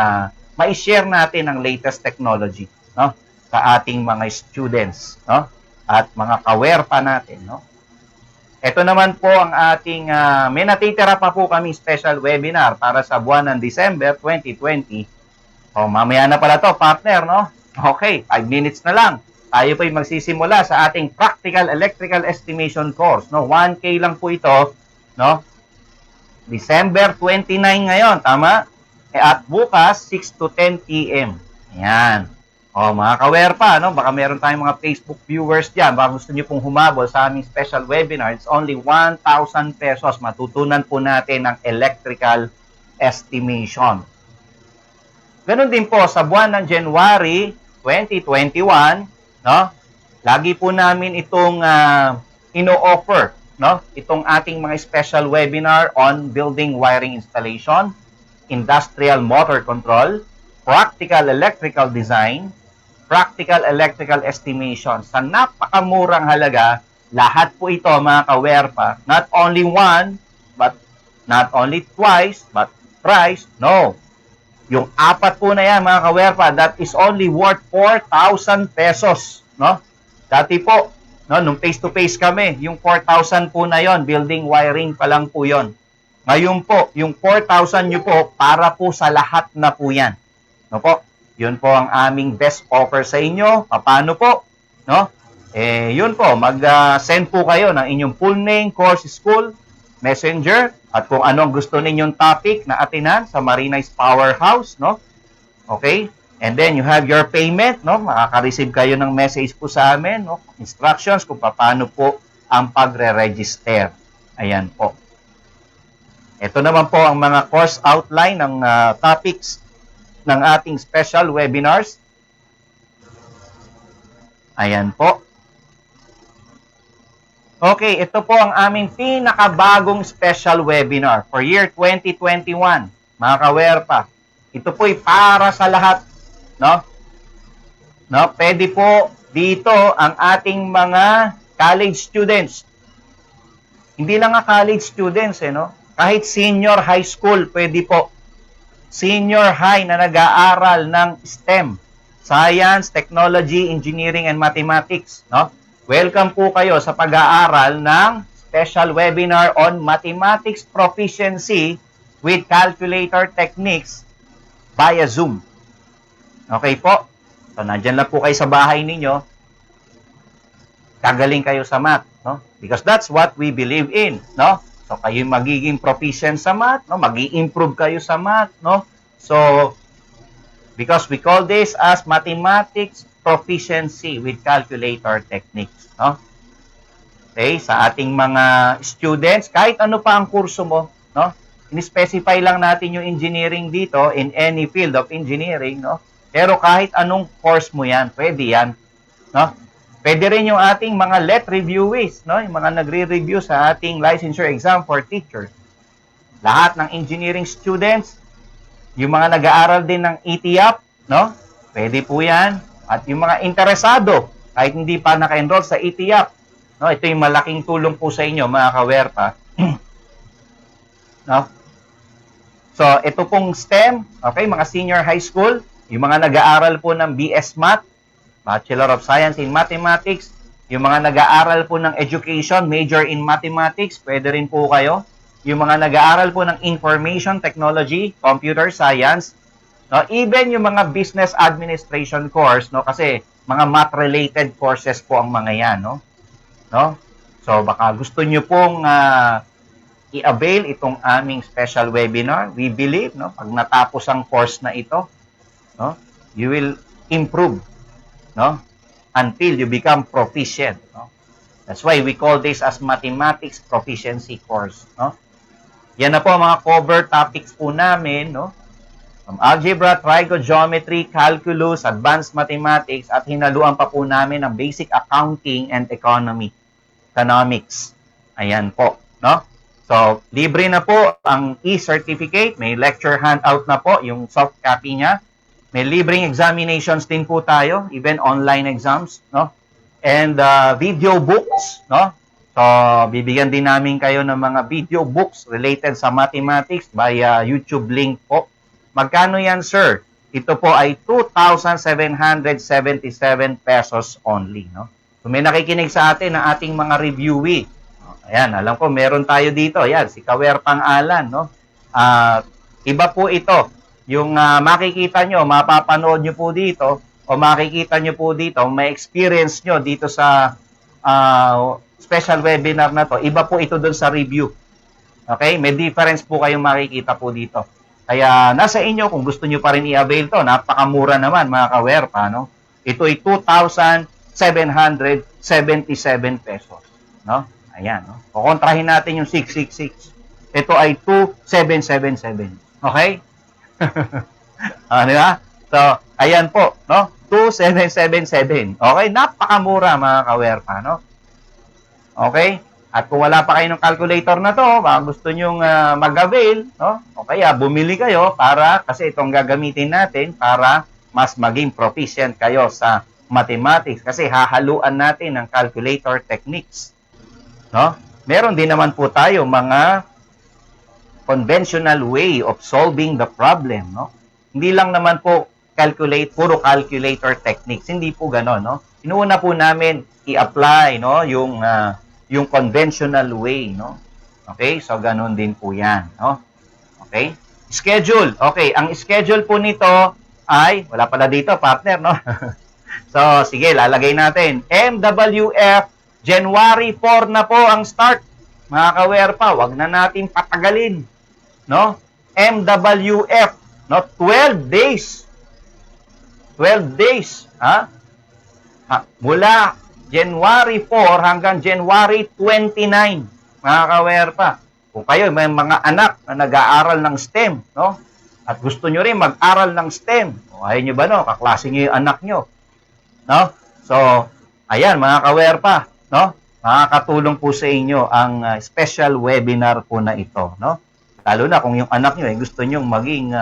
ma-share natin ang latest technology, no? Sa ating mga students, no? At mga kawerpa natin, no? Ito naman po ang ating may natitira pa po kami special webinar para sa buwan ng December 2020. Oh, mamaya na pala to, partner, no? Okay, 5 minutes na lang. Tayo po'y magsisimula sa ating Practical Electrical Estimation course, no? 1K lang po ito, no? December 29 ngayon, tama? At bukas, 6 to 10 p.m. Ayan. Oh, mga kawerpa, no? Baka meron tayong mga Facebook viewers dyan. Baka gusto nyo pong humabol sa aming special webinar. It's only 1,000 pesos. Matutunan po natin ang electrical estimation. Ganon din po sa buwan ng January 2021, no? Lagi po namin itong ino-offer, no? Itong ating mga special webinar on building wiring installation, industrial motor control, practical electrical design, practical electrical estimation. Sa napakamurang halaga, lahat po ito, mga kawerpa, not only one, but not only twice, but thrice, no. Yung apat po na yan, mga kawerpa, that is only worth 4,000 pesos, no? Dati po, no, nung face-to-face kami, yung 4,000 po na yon, building wiring pa lang po yon. Ngayon po, yung 4,000 nyo po, para po sa lahat na po yan. No po? Yun po ang aming best offer sa inyo. Paano po? No? Yun po, mag-send po kayo ng inyong full name, course, school, messenger, at kung anong gusto ninyong topic na atinan sa Marinais Powerhouse, no? Okay? And then you have your payment, no? Makaka-receive kayo ng message po sa amin, no? Instructions kung paano po ang pagre-register. Ayan po. Ito naman po ang mga course outline ng topics ng ating special webinars. Ayan po. Okay, ito po ang aming pinakabagong special webinar for year 2021, mga kawerpa. Ito po'y para sa lahat, no? No, pwede po dito ang ating mga college students. Hindi lang nga college students, no? Kahit senior high school, pwede po. Senior high na nag-aaral ng STEM, Science, Technology, Engineering, and Mathematics, no? Welcome po kayo sa pag-aaral ng special webinar on Mathematics Proficiency with Calculator Techniques via Zoom. Okay po? So, nandyan lang po kayo sa bahay ninyo. Kagaling kayo sa math, no? Because that's what we believe in, no? So, kayo magiging proficient sa math, no? Mag-i-improve kayo sa math, no? So, because we call this as Mathematics Proficiency with Calculator Techniques, no? Okay, sa ating mga students, kahit ano pa ang kurso mo, no? In-specify lang natin yung engineering dito in any field of engineering, no? Pero kahit anong course mo yan, pwede yan, no? Pwede rin yung ating mga LET reviewees, no? Yung mga nagre-review sa ating licensure exam for teachers. Lahat ng engineering students, yung mga nag-aaral din ng ETIAP, no? pwede po yan. At yung mga interesado, kahit hindi pa naka-enroll sa ETF, no, ito yung malaking tulong po sa inyo, mga kawerpa. No? So, ito pong STEM, okay, mga senior high school, yung mga nag-aaral po ng BS Math, Bachelor of Science in Mathematics, yung mga nag-aaral po ng education, major in mathematics, pwede rin po kayo. Yung mga nag-aaral po ng information technology, computer science, no, even yung mga business administration course, no, kasi mga math-related courses po ang mga yan, no? No? So, baka gusto nyo pong i-avail itong aming special webinar. We believe, no, pag natapos ang course na ito, no, you will improve, no, until you become proficient, no? That's why we call this as mathematics proficiency course, no? Yan na po ang mga cover topics po namin, no? From algebra, trigonometry, calculus, advanced mathematics, at hinaluan pa po namin ng basic accounting and economics. Ayan po, no? So, libre na po ang e-certificate. May lecture handout na po, yung soft copy niya. May libreng examinations din po tayo, even online exams, no? And video books, no? So, bibigyan din namin kayo ng mga video books related sa mathematics via YouTube link po. Magkano yan, sir? Ito po ay 2,777 pesos only, no? So, may nakikinig sa atin na ating mga reviewee. Ayan, alam ko, meron tayo dito. Ayan, si Kawerpang Alan, no? Iba po ito. Yung makikita nyo, mapapanood nyo po dito, o makikita nyo po dito, may experience nyo dito sa special webinar na to. Iba po ito dun sa review. Okay? May difference po kayong makikita po dito. Kaya nasa inyo kung gusto nyo pa rin i-avail to. Napakamura naman, mga Kawerpa, no? Ito ay 2,777 pesos, no? Ayan, no? Kukontrahin natin yung 666. Ito ay 2,777. Okay? Di ba? So, ayan po, no? 2,777. Okay? Napakamura, mga Kawerpa, no? Okay? At kung wala pa kayo ng calculator na to, baka gusto nyong mag-avail, no? O kaya bumili kayo para, kasi itong gagamitin natin para mas maging proficient kayo sa mathematics. Kasi hahaluan natin ng calculator techniques. No? Meron din naman po tayo mga conventional way of solving the problem, no? Hindi lang naman po puro calculator techniques, hindi po gano'n, no? Inuuna po namin i-apply, no, yung conventional way, no? Okay? So gano'n din po 'yan, no? Okay? Schedule. Okay, ang schedule po nito ay wala pala dito, partner, no? So sige, lalagay natin MWF January 4 na po ang start. Mga Kawerpa, wag na natin patagalin, no? MWF, no? 12 days. 12 days, ha? Mula January 4 hanggang January 29, mga Kawerpa. Kung kayo may mga anak na nag-aaral ng STEM, no? At gusto nyo rin mag-aral ng STEM, o ayaw nyo ba, no? Kaklase nyo yung anak nyo, no? So, ayan, mga Kawerpa, no? Makakatulong po sa inyo ang special webinar po na ito, no? Lalo na kung yung anak nyo gusto nyo maging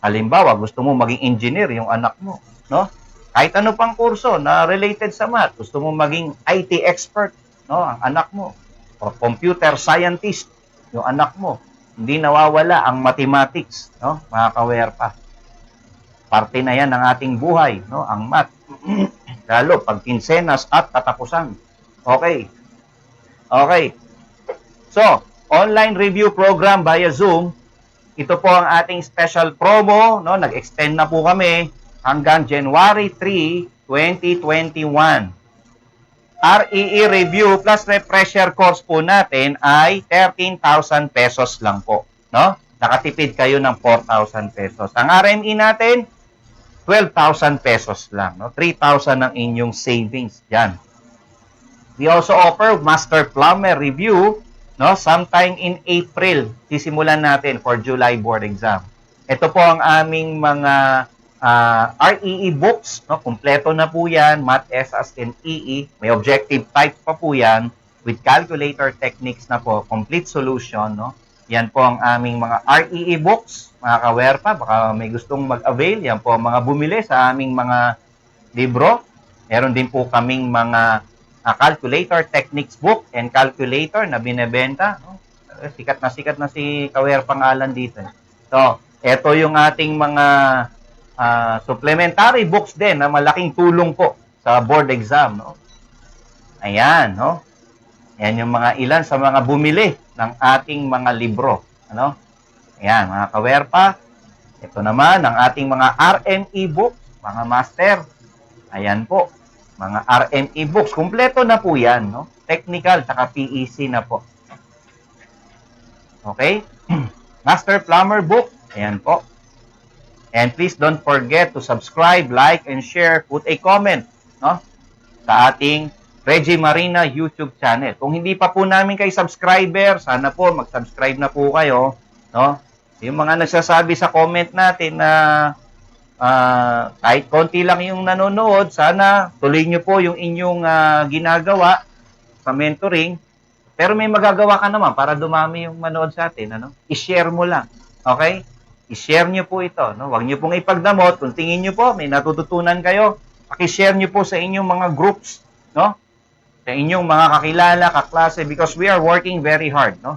halimbawa, gusto mo maging engineer yung anak mo, no? Kahit ano pang kurso na related sa math, gusto mo maging IT expert, no, ang anak mo, o computer scientist yung anak mo, hindi nawawala ang mathematics, no, mga Kawerpa. Parte na yan ng ating buhay, no, ang math. Lalo pag kinsenas at katapusan. Okay. Okay. So, online review program via Zoom. Ito po ang ating special promo, no? Nag-extend na po kami hanggang January 3, 2021. REE review plus refresher course po natin ay 13,000 pesos lang po, no? Nakatipid kayo ng 4,000 pesos. Ang RME natin 12,000 pesos lang, no? 3,000 ang inyong savings diyan. We also offer Master Plumber Review, no, sometime in April. Sisimulan natin for July board exam. Ito po ang aming mga REE books, no, kumpleto na po yan, Math, SAS, and EE. May objective type pa po yan with calculator techniques na po, complete solution, no. Yan po ang aming mga REE books, mga kawerpa. Baka may gustong mag-avail. Yan po ang mga bumili sa aming mga libro. Meron din po kaming mga calculator techniques book and calculator na binebenta. Sikat na si Kawerpa pangalan dito. So, ito yung ating mga supplementary books din na malaking tulong po sa board exam. No? Ayan, no? Yan yung mga ilan sa mga bumili ng ating mga libro. Ano? Ayan, mga kawerpa. Ito naman, ang ating mga RME book, mga master. Ayan po, mga RME books. Kumpleto na po yan, no? Technical, saka PEC na po. Okay? Master Plumber book. Ayan po. And please don't forget to subscribe, like, and share. Put a comment, no? Sa ating Reggie Marina YouTube channel. Kung hindi pa po namin kay subscriber, sana po mag-subscribe na po kayo, no? Yung mga nagsasabi sa comment natin na kahit konti lang yung nanonood, sana tuloy nyo po yung inyong ginagawa sa mentoring. Pero may magagawa ka naman para dumami yung manood sa atin, ano? I-share mo lang. Okay? I-share nyo po ito, no? Huwag nyo pong ipagdamot. Kung tingin nyo po, may natututunan kayo, paki-share nyo po sa inyong mga groups, no? Sa inyong mga kakilala, kaklase, because we are working very hard, no?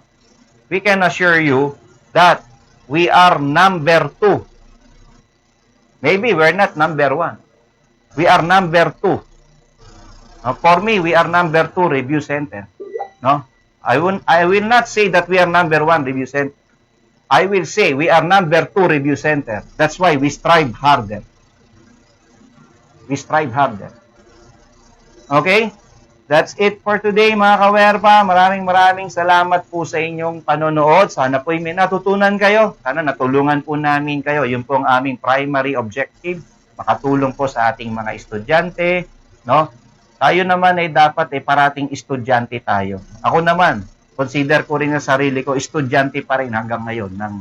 We can assure you that we are number 2. Maybe we're not number 1. We are number 2. For me, we are number 2 review center. No? I will not say that we are number 1 review center. I will say we are number 2 review center. That's why we strive harder. We strive harder. Okay? That's it for today, mga kawerpa. Maraming salamat po sa inyong panonood. Sana po may natutunan kayo. Sana natulungan po namin kayo. Yun po ang aming primary objective. Makatulong po sa ating mga estudyante. No? Tayo naman ay dapat parating estudyante tayo. Ako naman, consider ko rin sa sarili ko, estudyante pa rin hanggang ngayon ng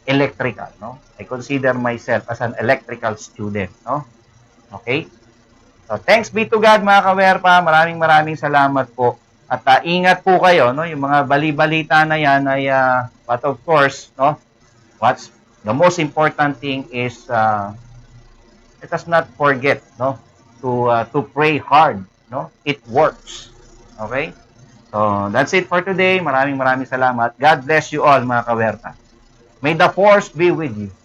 electrical. No? I consider myself as an electrical student. No? Okay? So, thanks be to God, mga kawerpa. Maraming salamat po. At ingat po kayo, no? Yung mga bali-balita na yan ay, but of course, no? What's the most important thing is, let us not forget, no? To pray hard, no? It works. Okay? So, that's it for today. Maraming salamat. God bless you all, mga kawerpa. May the force be with you.